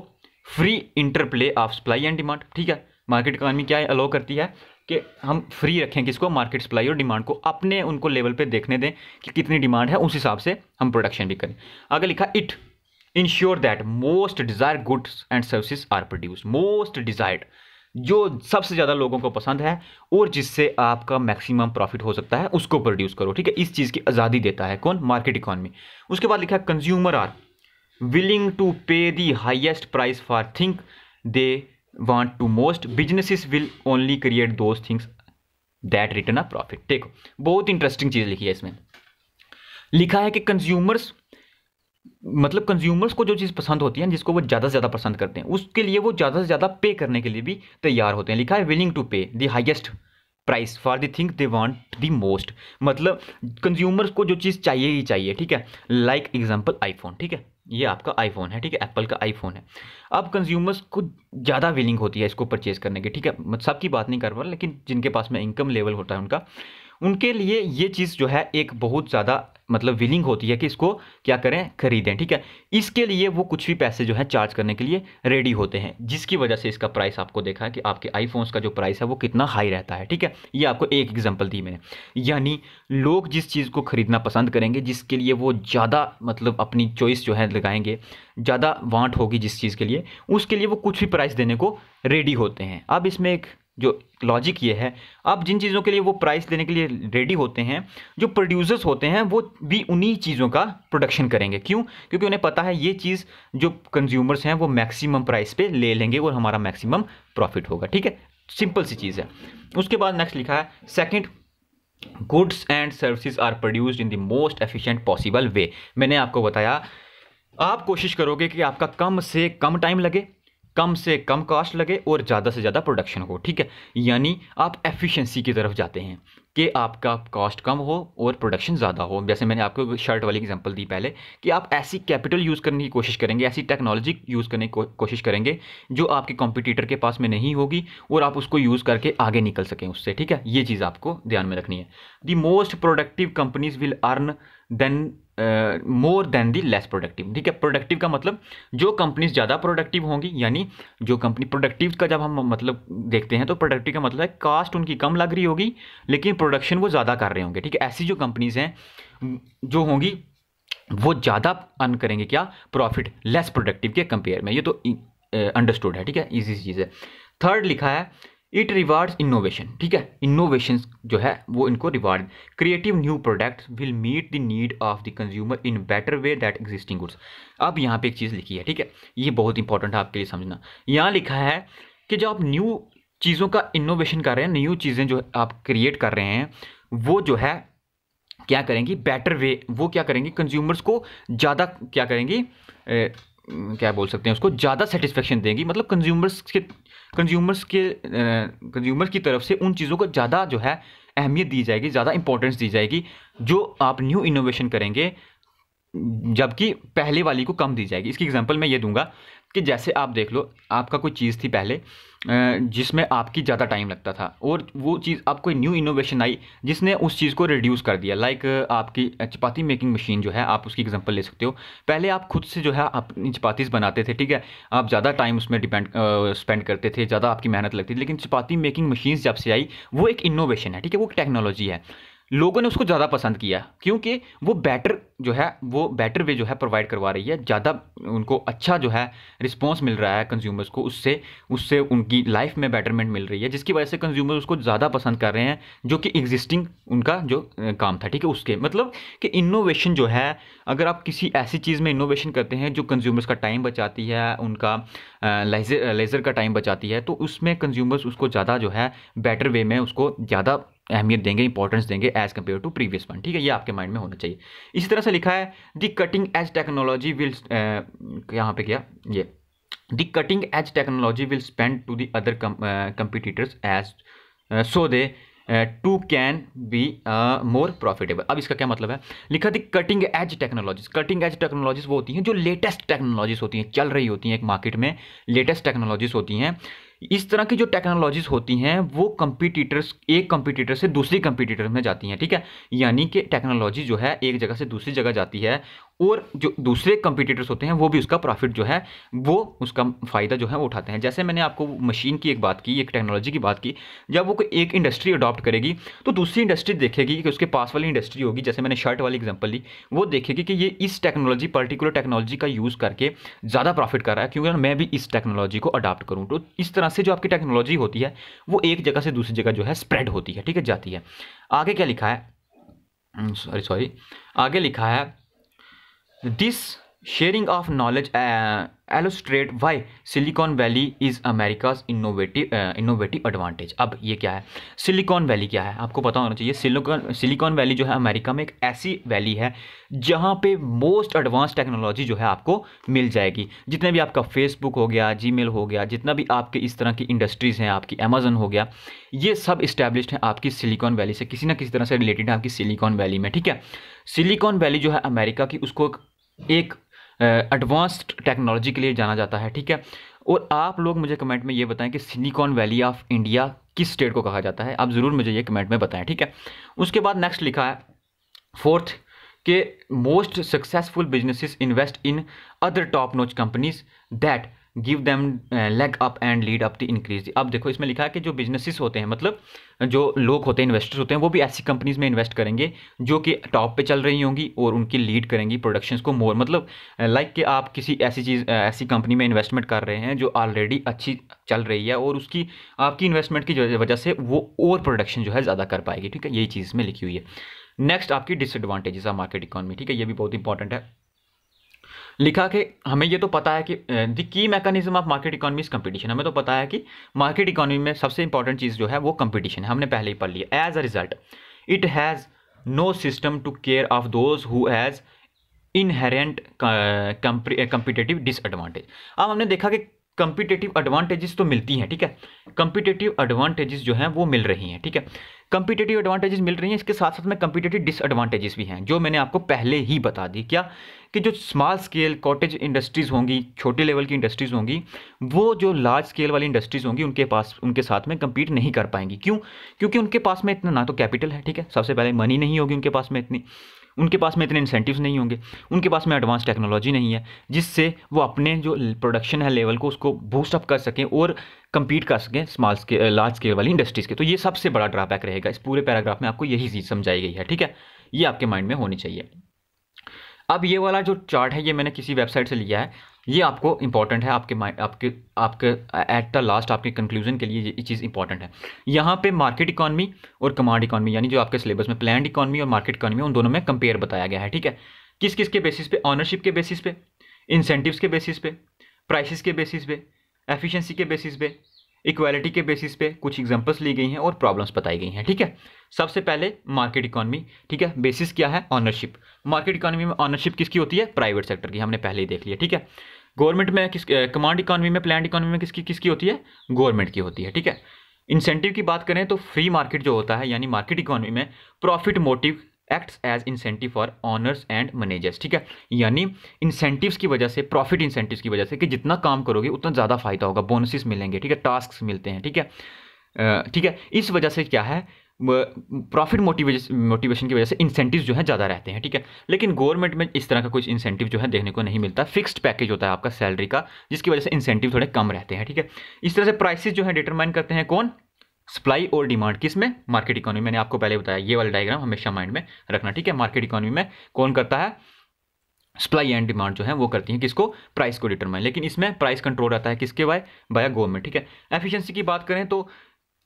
free interplay of supply and demand, ठीक है, मार्केट इकॉनमी क्या है, अलो करती है कि हम फ्री रखें किसको, मार्केट सप्लाई और डिमांड को, अपने उनको लेवल पे देखने दें कि कितनी डिमांड है, उस हिसाब से हम प्रोडक्शन भी करें। आगे लिखा, it ensure that most desire goods and services are produce, most desired, जो सबसे ज़्यादा लोगों को पसंद है और जिससे आपका मैक्सिमम प्रॉफिट हो सकता है, उसको प्रोड्यूस करो, ठीक है। इस चीज़ की आज़ादी देता है कौन, मार्केट इकॉनमी। उसके बाद लिखा, कंज्यूमर आर विलिंग टू पे the highest price for think they want to most, businesses will only create those things that return a profit। देखो बहुत इंटरेस्टिंग चीज लिखी है इसमें, लिखा है कि कंज्यूमर्स, मतलब कंज्यूमर्स को जो चीज़ पसंद होती है, जिसको वो ज़्यादा से ज़्यादा पसंद करते हैं, उसके लिए वो ज़्यादा से ज़्यादा पे करने के लिए भी तैयार होते हैं। लिखा है विलिंग टू पे the highest price for the thing they want the most, मतलब कंज्यूमर्स को जो चीज़ चाहिए ही चाहिए, ठीक है। लाइक एग्जांपल आईफोन, ठीक है, ये आपका आईफोन है, ठीक है, एप्पल का आईफोन है। अब कंज्यूमर्स को ज़्यादा विलिंग होती है इसको परचेज करने की, ठीक है, सबकी बात नहीं कर रहा, लेकिन जिनके पास में इनकम लेवल होता है उनका, उनके लिए ये चीज़ जो है एक बहुत ज़्यादा मतलब विलिंग होती है कि इसको क्या करें, खरीदें, ठीक है। इसके लिए वो कुछ भी पैसे जो है चार्ज करने के लिए रेडी होते हैं, जिसकी वजह से इसका प्राइस आपको देखा है कि आपके आईफोन्स का जो प्राइस है वो कितना हाई रहता है, ठीक है। ये आपको एक एग्जांपल दी मैंने, यानी लोग जिस चीज़ को खरीदना पसंद करेंगे, जिसके लिए वो ज़्यादा मतलब अपनी चॉइस जो है लगाएंगे, ज़्यादा वांट होगी जिस चीज़ के लिए, उसके लिए वो कुछ भी प्राइस देने को रेडी होते हैं। अब इसमें एक जो लॉजिक ये है, अब जिन चीज़ों के लिए वो प्राइस देने के लिए रेडी होते हैं, जो प्रोड्यूसर्स होते हैं वो भी उन्हीं चीज़ों का प्रोडक्शन करेंगे। क्यों? क्योंकि उन्हें पता है ये चीज़ जो कंज्यूमर्स हैं वो मैक्सिमम प्राइस पे ले लेंगे और हमारा मैक्सिमम प्रॉफिट होगा, ठीक है। सिंपल सी चीज़ है। उसके बाद नेक्स्ट लिखा है, second, goods and services are produced in the most efficient possible way. मैंने आपको बताया, आप कोशिश करोगे कि आपका कम से कम टाइम लगे, कम से कम कॉस्ट लगे और ज़्यादा से ज़्यादा प्रोडक्शन हो, ठीक है। यानी आप एफिशिएंसी की तरफ जाते हैं कि आपका कॉस्ट कम हो और प्रोडक्शन ज़्यादा हो। जैसे मैंने आपको शर्ट वाली एग्जांपल दी पहले, कि आप ऐसी कैपिटल यूज़ करने की कोशिश करेंगे, ऐसी टेक्नोलॉजी यूज़ करने की कोशिश करेंगे जो आपके कॉम्पिटिटर के पास में नहीं होगी और आप उसको यूज़ करके आगे निकल सकें उससे, ठीक है। ये चीज़ आपको ध्यान में रखनी है। The most productive companies will earn then more than the less productive, ठीक है। प्रोडक्टिव का मतलब जो कंपनीज ज़्यादा प्रोडक्टिव होंगी, यानी जो कंपनी प्रोडक्टिव का जब हम मतलब देखते हैं तो प्रोडक्टिव का मतलब है कास्ट उनकी कम लग रही होगी लेकिन प्रोडक्शन वो ज़्यादा कर रहे होंगे, ठीक है। ऐसी जो कंपनीज हैं जो होंगी वो ज़्यादा अर्न करेंगे क्या, प्रॉफिट, लेस प्रोडक्टिव के कंपेयर में। ये तो अंडरस्टूड है, ठीक है, ईजी चीज़ है। थर्ड लिखा है, इट रिवार्ड्स इनोवेशन, ठीक है। इनोवेशन जो है वो इनको reward, creative new products will meet the need of the consumer in better way that existing goods. अब यहाँ पे एक चीज़ लिखी है, ठीक है, ये बहुत इंपॉर्टेंट है आपके लिए समझना। यहाँ लिखा है कि जब आप न्यू चीज़ों का इनोवेशन कर रहे हैं, न्यू चीज़ें जो आप क्रिएट कर रहे हैं, वो जो है क्या करेंगी, बेटर वे, वो क्या करेंगी, कंज्यूमर्स को ज़्यादा क्या करेंगी, क्या बोल सकते हैं उसको, ज़्यादा सेटिस्फेक्शन देंगी। मतलब कंज्यूमर्स की तरफ से उन चीज़ों को ज़्यादा जो है अहमियत दी जाएगी, ज़्यादा इंपॉर्टेंस दी जाएगी जो आप न्यू इनोवेशन करेंगे, जबकि पहले वाली को कम दी जाएगी। इसकी एग्जांपल मैं ये दूंगा कि जैसे आप देख लो, आपका कोई चीज़ थी पहले जिसमें आपकी ज़्यादा टाइम लगता था, और वो चीज़ आप कोई न्यू इनोवेशन आई जिसने उस चीज़ को रिड्यूस कर दिया। लाइक आपकी चपाती मेकिंग मशीन जो है, आप उसकी एग्जांपल ले सकते हो। पहले आप खुद से जो है अपनी चपातीस बनाते थे, ठीक है, आप ज़्यादा टाइम उसमें स्पेंड करते थे, ज़्यादा आपकी मेहनत लगती थी। लेकिन चपाती मेकिंग मशीन जब से आई, वो एक इनोवेशन है, ठीक है, वो टेक्नोलॉजी है। लोगों ने उसको ज़्यादा पसंद किया क्योंकि वो बेटर जो है, वो बेटर वे जो है प्रोवाइड करवा रही है, ज़्यादा उनको अच्छा जो है रिस्पॉन्स मिल रहा है कंज्यूमर्स को, उससे उससे उनकी लाइफ में बेटरमेंट मिल रही है, जिसकी वजह से कंज्यूमर्स उसको ज़्यादा पसंद कर रहे हैं, जो कि एग्जिस्टिंग उनका जो काम था, ठीक है, उसके मतलब कि इनोवेशन जो है, अगर आप किसी ऐसी चीज़ में इनोवेशन करते हैं जो कंज्यूमर्स का टाइम बचाती है, उनका लेज़र का टाइम बचाती है, तो उसमें कंज्यूमर्स उसको ज़्यादा जो है बेटर वे में उसको ज़्यादा अहमियत देंगे, इंपॉर्टेंस देंगे as compare to previous one, ठीक है, ये आपके माइंड में होना चाहिए। इसी तरह से लिखा है the cutting edge technology will, यहाँ पे क्या ये, the cutting edge technology will spend to the other competitors as so they too can be more profitable. अब इसका क्या मतलब है, लिखा the cutting edge technologies. Cutting edge technologies वो होती हैं जो लेटेस्ट टेक्नोलॉजीज होती हैं, चल रही होती हैं एक मार्केट में, लेटेस्ट टेक्नोलॉजीज होती हैं। इस तरह की जो टेक्नोलॉजीज होती हैं वो कंपटीटर्स, एक कंपटीटर से दूसरी कंपटीटर में जाती हैं, ठीक है, यानी कि टेक्नोलॉजी जो है एक जगह से दूसरी जगह जाती है, और जो दूसरे कंपटीटर्स होते हैं वो भी उसका प्रॉफिट जो है, वो उसका फ़ायदा जो है वो उठाते हैं। जैसे मैंने आपको मशीन की एक बात की, एक टेक्नोलॉजी की बात की, जब वो कोई एक इंडस्ट्री अडॉप्ट करेगी तो दूसरी इंडस्ट्री देखेगी कि उसके पास वाली इंडस्ट्री होगी, जैसे मैंने शर्ट वाली एग्जांपल ली, वो देखेगी कि ये इस टेक्नोलॉजी, पर्टिकुलर टेक्नोलॉजी का यूज़ करके ज़्यादा प्रॉफिट कर रहा है, क्योंकि मैं भी इस टेक्नोलॉजी को अडॉप्ट करूँ। तो इस तरह से जो आपकी टेक्नोलॉजी होती है वो एक जगह से दूसरी जगह जो है स्प्रेड होती है, ठीक है, जाती है। आगे क्या लिखा है, सॉरी आगे लिखा है this sharing of knowledge illustrate why Silicon Valley is America's innovative advantage. अब ये क्या है, सिलिकॉन वैली क्या है, आपको पता होना चाहिए। सिलिकॉन वैली जो है अमेरिका में एक ऐसी वैली है जहाँ पे मोस्ट एडवांस टेक्नोलॉजी जो है आपको मिल जाएगी। जितने भी आपका फेसबुक हो गया, जीमेल हो गया, जितना भी आपके इस तरह की इंडस्ट्रीज़ हैं, आपकी अमेजन हो गया, ये सब इस्टेब्लिश्ड हैं आपकी सिलिकॉन वैली से, किसी ना किसी तरह से रिलेटेड है आपकी सिलिकॉन वैली में, ठीक है। सिलिकॉन वैली जो है अमेरिका की, उसको एक एडवांस्ड टेक्नोलॉजी के लिए जाना जाता है, ठीक है। और आप लोग मुझे कमेंट में ये बताएं कि सिलिकॉन वैली ऑफ इंडिया किस स्टेट को कहा जाता है, आप ज़रूर मुझे ये कमेंट में बताएं, ठीक है। उसके बाद नेक्स्ट लिखा है फोर्थ के most successful businesses invest in other top notch companies that give them leg up and lead up the increase. अब देखो इसमें लिखा है कि जो बिजनेसेस होते हैं, मतलब जो लोग होते हैं, इन्वेस्टर्स होते हैं, वो भी ऐसी कंपनीज में इन्वेस्ट करेंगे जो कि टॉप पे चल रही होंगी और उनकी लीड करेंगी प्रोडक्शंस को मोर, मतलब लाइक कि आप किसी ऐसी चीज़, ऐसी कंपनी में इन्वेस्टमेंट कर रहे हैं जो ऑलरेडी अच्छी चल रही है, और उसकी आपकी इन्वेस्टमेंट की वजह से वो और प्रोडक्शन जो है ज़्यादा कर पाएगी, ठीक है, यही चीज़ इसमें लिखी हुई है। नेक्स्ट आपकी डिसएडवांटेजेस ऑफ मार्केट इकॉनमी, ठीक है, ये भी बहुत इंपॉर्टेंट है। लिखा कि हमें ये तो पता है कि the key mechanism of market economy is competition, हमें तो पता है कि मार्केट इकॉनमी में सबसे इंपॉर्टेंट चीज़ जो है वो कंपटीशन है, हमने पहले ही पढ़ लिया। As a result it has no system to care of those who has inherent competitive disadvantage. अब हमने देखा कि कंपिटेटिव एडवांटेजेस तो मिलती हैं, ठीक है, कंपिटेटिव एडवांटेजेस जो हैं वो मिल रही हैं, ठीक है, कंपिटेटिव एडवांटेजेस मिल रही हैं, इसके साथ साथ में कंपिटेटिव डिसएडवांटेजेस भी हैं, जो मैंने आपको पहले ही बता दी। क्या कि जो स्मॉल स्केल कॉटेज इंडस्ट्रीज़ होंगी, छोटे लेवल की इंडस्ट्रीज़ होंगी, वो जो लार्ज स्केल वाली इंडस्ट्रीज़ होंगी उनके साथ में compete नहीं कर पाएंगी। क्यों? क्योंकि उनके पास में इतना ना तो कैपिटल है, ठीक है, सबसे पहले मनी नहीं होगी उनके पास में इतनी, उनके पास में इतने इंसेंटिव्स नहीं होंगे, उनके पास में एडवांस टेक्नोलॉजी नहीं है जिससे वो अपने जो प्रोडक्शन है लेवल को उसको बूस्ट अप कर सकें और कंपीट कर सकें स्मॉल स्केल लार्ज स्केल वाली इंडस्ट्रीज़ के। तो ये सबसे बड़ा ड्रॉबैक रहेगा, इस पूरे पैराग्राफ में आपको यही चीज़ समझाई गई है, ठीक है, ये आपके माइंड में होनी चाहिए। अब ये वाला जो चार्ट है ये मैंने किसी वेबसाइट से लिया है, ये आपको इंपॉर्टेंट है, आपके एट द लास्ट आपके कंक्लूजन के लिए ये चीज़ इंपॉर्टेंट है। यहाँ पे मार्केट इकॉनमी और कमांड इकॉनमी, यानी जो आपके सिलेबस में प्लान्ड इकॉनमी और मार्केट इकॉनमी, उन दोनों में कंपेयर बताया गया है, ठीक है, किस किस के बेसिस पे, ऑनरशिप के बेसिस पे, इंसेंटिव्स के बेसिस पे, प्राइसेस के बेसिस पे, एफिशिएंसी के बेसिस पे, इक्वालिटी के बेसिस पे कुछ एग्जांपल्स ली गई हैं और प्रॉब्लम्स बताई गई हैं, ठीक है। सबसे पहले मार्केट इकॉनमी, ठीक है, बेसिस क्या है, ऑनरशिप। मार्केट इकॉनमी में ऑनरशिप किसकी होती है, प्राइवेट सेक्टर की, हमने पहले ही देख लिया, ठीक है। गवर्नमेंट में कमांड इकॉनमी में, प्लान्ड इकॉनमी में किसकी होती है, गवर्नमेंट की होती है, ठीक है। इंसेंटिव की बात करें तो फ्री मार्केट जो होता है यानी मार्केट इकोनॉमी में profit motive acts as incentive for owners and managers, ठीक है। यानी इंसेंटिव्स की वजह से, प्रॉफिट इंसेंटिव्स की वजह से कि जितना काम करोगे उतना ज़्यादा फायदा होगा, बोनसेस मिलेंगे, ठीक है, टास्क मिलते हैं, ठीक है। ठीक है, इस वजह से क्या है, प्रॉफिट मोटिवेशन की वजह से इंसेंटिव्स जो है ज़्यादा रहते हैं, ठीक है। लेकिन गवर्नमेंट में इस तरह का कुछ इंसेंटिव जो है देखने को नहीं मिलता, फिक्स्ड पैकेज होता है आपका सैलरी का, जिसकी वजह से इंसेंटिव थोड़े कम रहते हैं, ठीक है। इस तरह से प्राइसेस जो है डिटरमाइन करते हैं कौन, सप्लाई और डिमांड, किसमें, मार्केट इकोनॉमी। मैंने आपको पहले बताया, ये वाला डायग्राम हमेशा माइंड में रखना, ठीक है। मार्केट इकोनॉमी में कौन करता है, सप्लाई एंड डिमांड जो है वो करती है किसको, प्राइस को डिटरमाइन। लेकिन इसमें प्राइस कंट्रोल रहता है किसके, बाय गवर्नमेंट, ठीक है। एफिशिएंसी की बात करें तो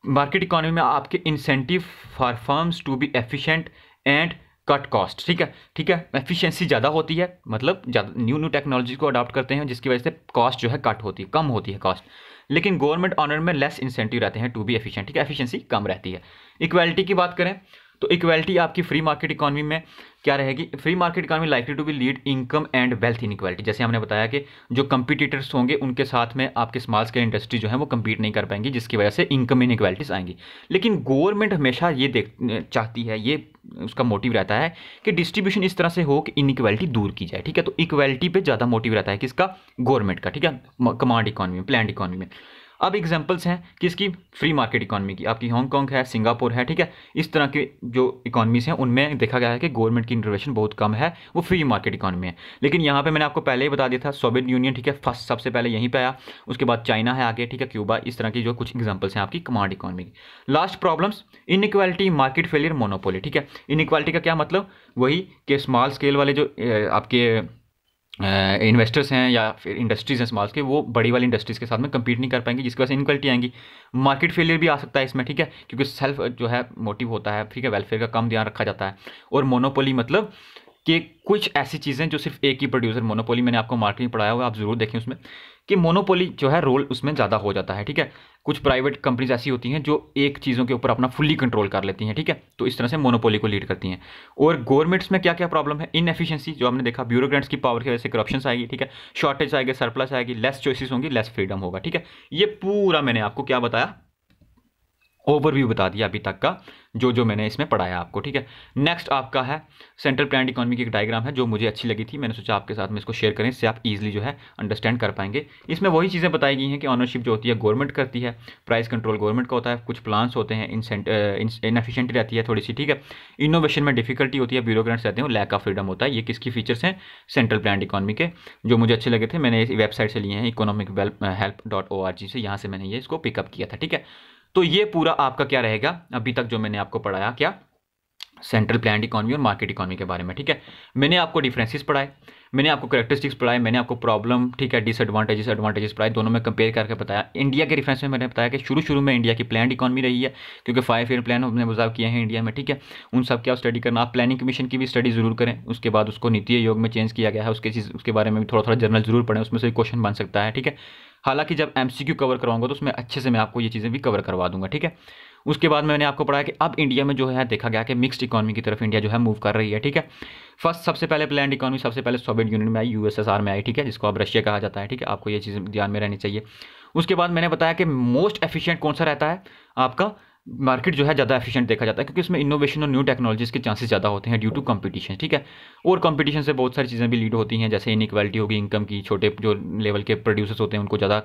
मार्केट इकोनॉमी में आपके incentive for firms to be efficient and cut cost, ठीक है, ठीक है। एफिशिएंसी ज़्यादा होती है, मतलब ज़्यादा न्यू टेक्नोलॉजी को अडॉप्ट करते हैं, जिसकी वजह से कॉस्ट जो है कट होती है, कम होती है कॉस्ट। लेकिन गवर्नमेंट ऑनर में लेस इंसेंटिव रहते हैं टू बी एफिशिएंट, ठीक है, एफिशिएंसी कम रहती है। इक्वालिटी की बात करें तो इक्वालिटी आपकी फ्री मार्केट इकोनॉमी में क्या रहेगी, free market economy likely to be lead income and wealth inequality. जैसे हमने बताया कि जो कंपटीटर्स होंगे उनके साथ में आपके स्मॉल स्केल इंडस्ट्री जो है वो compete नहीं कर पाएंगी, जिसकी वजह से इनकम इनइक्वालिटीज आएंगी। लेकिन गवर्नमेंट हमेशा ये चाहती है, ये उसका मोटिव रहता है कि डिस्ट्रीब्यूशन इस तरह से हो कि इनइक्वालिटी दूर की जाए, ठीक है। तो इक्वालिटी पे ज़्यादा मोटिव रहता है किसका, गवर्नमेंट का, ठीक है, कमांड इकोनॉमी में, प्लान्ड इकोनॉमी में। अब एग्जांपल्स हैं किसकी, फ्री मार्केट इकोनॉमी की, आपकी हांगकांग है, सिंगापुर है, ठीक है। इस तरह के जो इकोनॉमीज हैं उनमें देखा गया है कि गवर्नमेंट की इंटरवेंशन बहुत कम है, वो फ्री मार्केट इकोनॉमी है। लेकिन यहाँ पे मैंने आपको पहले ही बता दिया था, सोवियत यूनियन, ठीक है, फर्स्ट सबसे पहले यहीं पे आया, उसके बाद चाइना है आगे, ठीक है, क्यूबा, इस तरह की जो कुछ एग्जाम्पल्स हैं आपकी कमांड इकोनॉमी की। Last problems, inequality, market failure, monopoly, ठीक है। इनइक्वालिटी का क्या मतलब, वही कि स्मॉल स्केल वाले जो आपके इन्वेस्टर्स हैं या फिर इंडस्ट्रीज हैं स्मॉल के, वो बड़ी वाली इंडस्ट्रीज़ के साथ में compete नहीं कर पाएंगी, जिसकी वजह से इनक्वालिटी आएंगी। मार्केट फेलियर भी आ सकता है इसमें, ठीक है, क्योंकि सेल्फ जो है मोटिव होता है, ठीक है, वेलफेयर का कम ध्यान रखा जाता है। और मोनोपोली मतलब कि कुछ ऐसी चीज़ें जो सिर्फ एक ही प्रोड्यूसर, मोनोपोली मैंने आपको मार्केटिंग पढ़ाया हुआ, आप ज़रूर देखें उसमें, कि मोनोपोली जो है रोल उसमें ज़्यादा हो जाता है, ठीक है। कुछ प्राइवेट कंपनीज ऐसी होती हैं जो एक चीज़ों के ऊपर अपना फुल्ली कंट्रोल कर लेती हैं, ठीक है, तो इस तरह से मोनोपोली को लीड करती हैं। और गवर्नमेंट्स में क्या क्या प्रॉब्लम है, इनएफिशिएंसी जो हमने देखा, ब्यूरोक्रेट्स की पावर की वजह से करप्शन आएगी, ठीक है, शॉर्टेज आएगी, सरप्लस आएगी, लेस चॉइसेस होंगी, लेस फ्रीडम होगा, ठीक है। ये पूरा मैंने आपको क्या बताया, ओवरव्यू बता दिया अभी तक का, जो जो मैंने इसमें पढ़ाया आपको, ठीक है। नेक्स्ट आपका है सेंट्रल प्लान्ड इकोनॉमी की एक डायग्राम है जो मुझे अच्छी लगी थी, मैंने सोचा आपके साथ में इसको शेयर करें, इससे आप इजीली जो है अंडरस्टैंड कर पाएंगे। इसमें वही चीज़ें बताई गई हैं कि ऑनरशिप जो होती है गवर्नमेंट करती है, प्राइस कंट्रोल गवर्नमेंट का होता है, कुछ प्लान्स होते हैं, इनएफिशिएंटी रहती है थोड़ी सी, ठीक है, इनोवेशन में डिफिकल्टी होती है, ब्यूरोक्रेट्स रहते हैं, लैक ऑफ फ्रीडम होता है। ये किसकी फीचर्स हैं, सेंट्रल प्लान्ड इकोनॉमी के, जो मुझे अच्छे लगे थे, मैंने इस वेबसाइट से लिए हैं, economichelp.org से, यहाँ से मैंने ये इसको पिकअप किया था, ठीक है। तो ये पूरा आपका क्या रहेगा अभी तक जो मैंने आपको पढ़ाया, क्या, सेंट्रल प्लान्ड इकोनॉमी और मार्केट इकोनॉमी के बारे में, ठीक है। मैंने आपको डिफरेंसेस पढ़ाए, मैंने आपको कैरेक्टरिस्टिक्स पढ़ाए, मैंने आपको प्रॉब्लम, ठीक है, डिसएडवांटेजेस एडवांटेजेस पढ़ाए, दोनों में कंपेयर करके बताया। इंडिया के रेफरेंस में मैंने बताया कि शुरू में इंडिया की प्लान्ड इकोनॉमी रही है, क्योंकि 5 ईयर प्लान हमने ऑब्जर्व किए हैं इंडिया में, ठीक है। उन सब क्या स्टडी करना, आप प्लानिंग कमीशन की भी स्टडी जरूर करें, उसके बाद उसको नीति आयोग में चेंज किया गया है, उसके बारे में भी थोड़ा जर्नल जरूर पढ़ें, उसमें से क्वेश्चन बन सकता है, ठीक है। हालांकि जब एमसीक्यू कवर करवाऊंगा तो उसमें अच्छे से मैं आपको ये चीज़ें भी कवर करवा दूंगा, ठीक है। उसके बाद मैंने आपको पढ़ाया कि अब इंडिया में जो है देखा गया कि मिक्स्ड इकोनॉमी की तरफ इंडिया जो है मूव कर रही है, ठीक है। फर्स्ट सबसे पहले प्लान्ड इकोनॉमी सबसे पहले सोवियत यूनियन में आई, यूएसएसआर में आई, ठीक है, जिसको अब रशिया कहा जाता है, ठीक है, आपको ये चीज़ें ध्यान में रहनी चाहिए। उसके बाद मैंने बताया कि मोस्ट एफिशिएंट कौन सा रहता है, आपका मार्केट जो है ज़्यादा एफिशिएंट देखा जाता है, क्योंकि इसमें इनोवेशन और न्यू टेक्नोलॉजीज के चांसेस ज़्यादा होते हैं ड्यू टू कंपटीशन, ठीक है। और कंपटीशन से बहुत सारी चीज़ें भी लीड होती हैं, जैसे इनइक्वालिटी होगी इनकम की, छोटे जो लेवल के प्रोड्यूसर्स होते हैं उनको ज़्यादा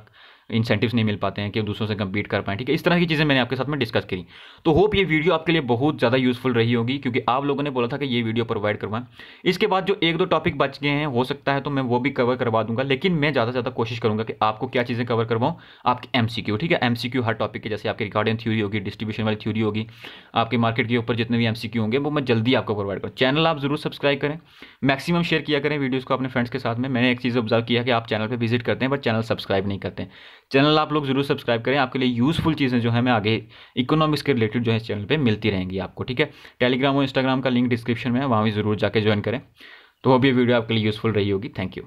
इंसेंटिव्स नहीं मिल पाते हैं कि दूसरों से कंपीट कर पाएँ, ठीक है। इस तरह की चीज़ें मैंने आपके साथ में डिस्कस करी। तो होप ये वीडियो आपके लिए बहुत ज़्यादा यूजफुल रही होगी, क्योंकि आप लोगों ने बोला था कि ये वीडियो प्रोवाइड करवाएं। इसके बाद जो 1-2 टॉपिक बच गए हैं, हो सकता है तो मैं वो भी कवर करवा दूंगा, लेकिन मैं ज़्यादा से ज़्यादा कोशिश करूँगा कि आपको क्या चीज़ें कवर करवाऊँ, आपकी एमसीक्यू, ठीक है। एमसीक्यू हर टॉपिक के, जैसे आपकी रिकॉर्डिंग थ्योरी होगी, डिस्ट्रीब्यूशन वाली थ्योरी होगी, आपके मार्केट के ऊपर जितने भी एमसीक्यू होंगे वो मैं जल्दी आपको प्रोवाइड करूँ। चैनल आप जरूर सब्सक्राइब करें, मैक्सिमम शेयर किया करें वीडियोज़ को अपने फ्रेंड्स के साथ में। मैंने एक चीज़ ऑब्जर्व किया कि आप चैनल पर विजिट करते हैं बट चैनल सब्सक्राइब नहीं करते हैं। चैनल आप लोग जरूर सब्सक्राइब करें, आपके लिए यूजफुल चीज़ें जो है मैं आगे इकोनॉमिक्स के रिलेटेड जो है चैनल पे मिलती रहेंगी आपको, ठीक है। टेलीग्राम और इंस्टाग्राम का लिंक डिस्क्रिप्शन में है, वहाँ भी जरूर जाके ज्वाइन करें। तो अब ये वीडियो आपके लिए यूजफुल रही होगी। Thank you.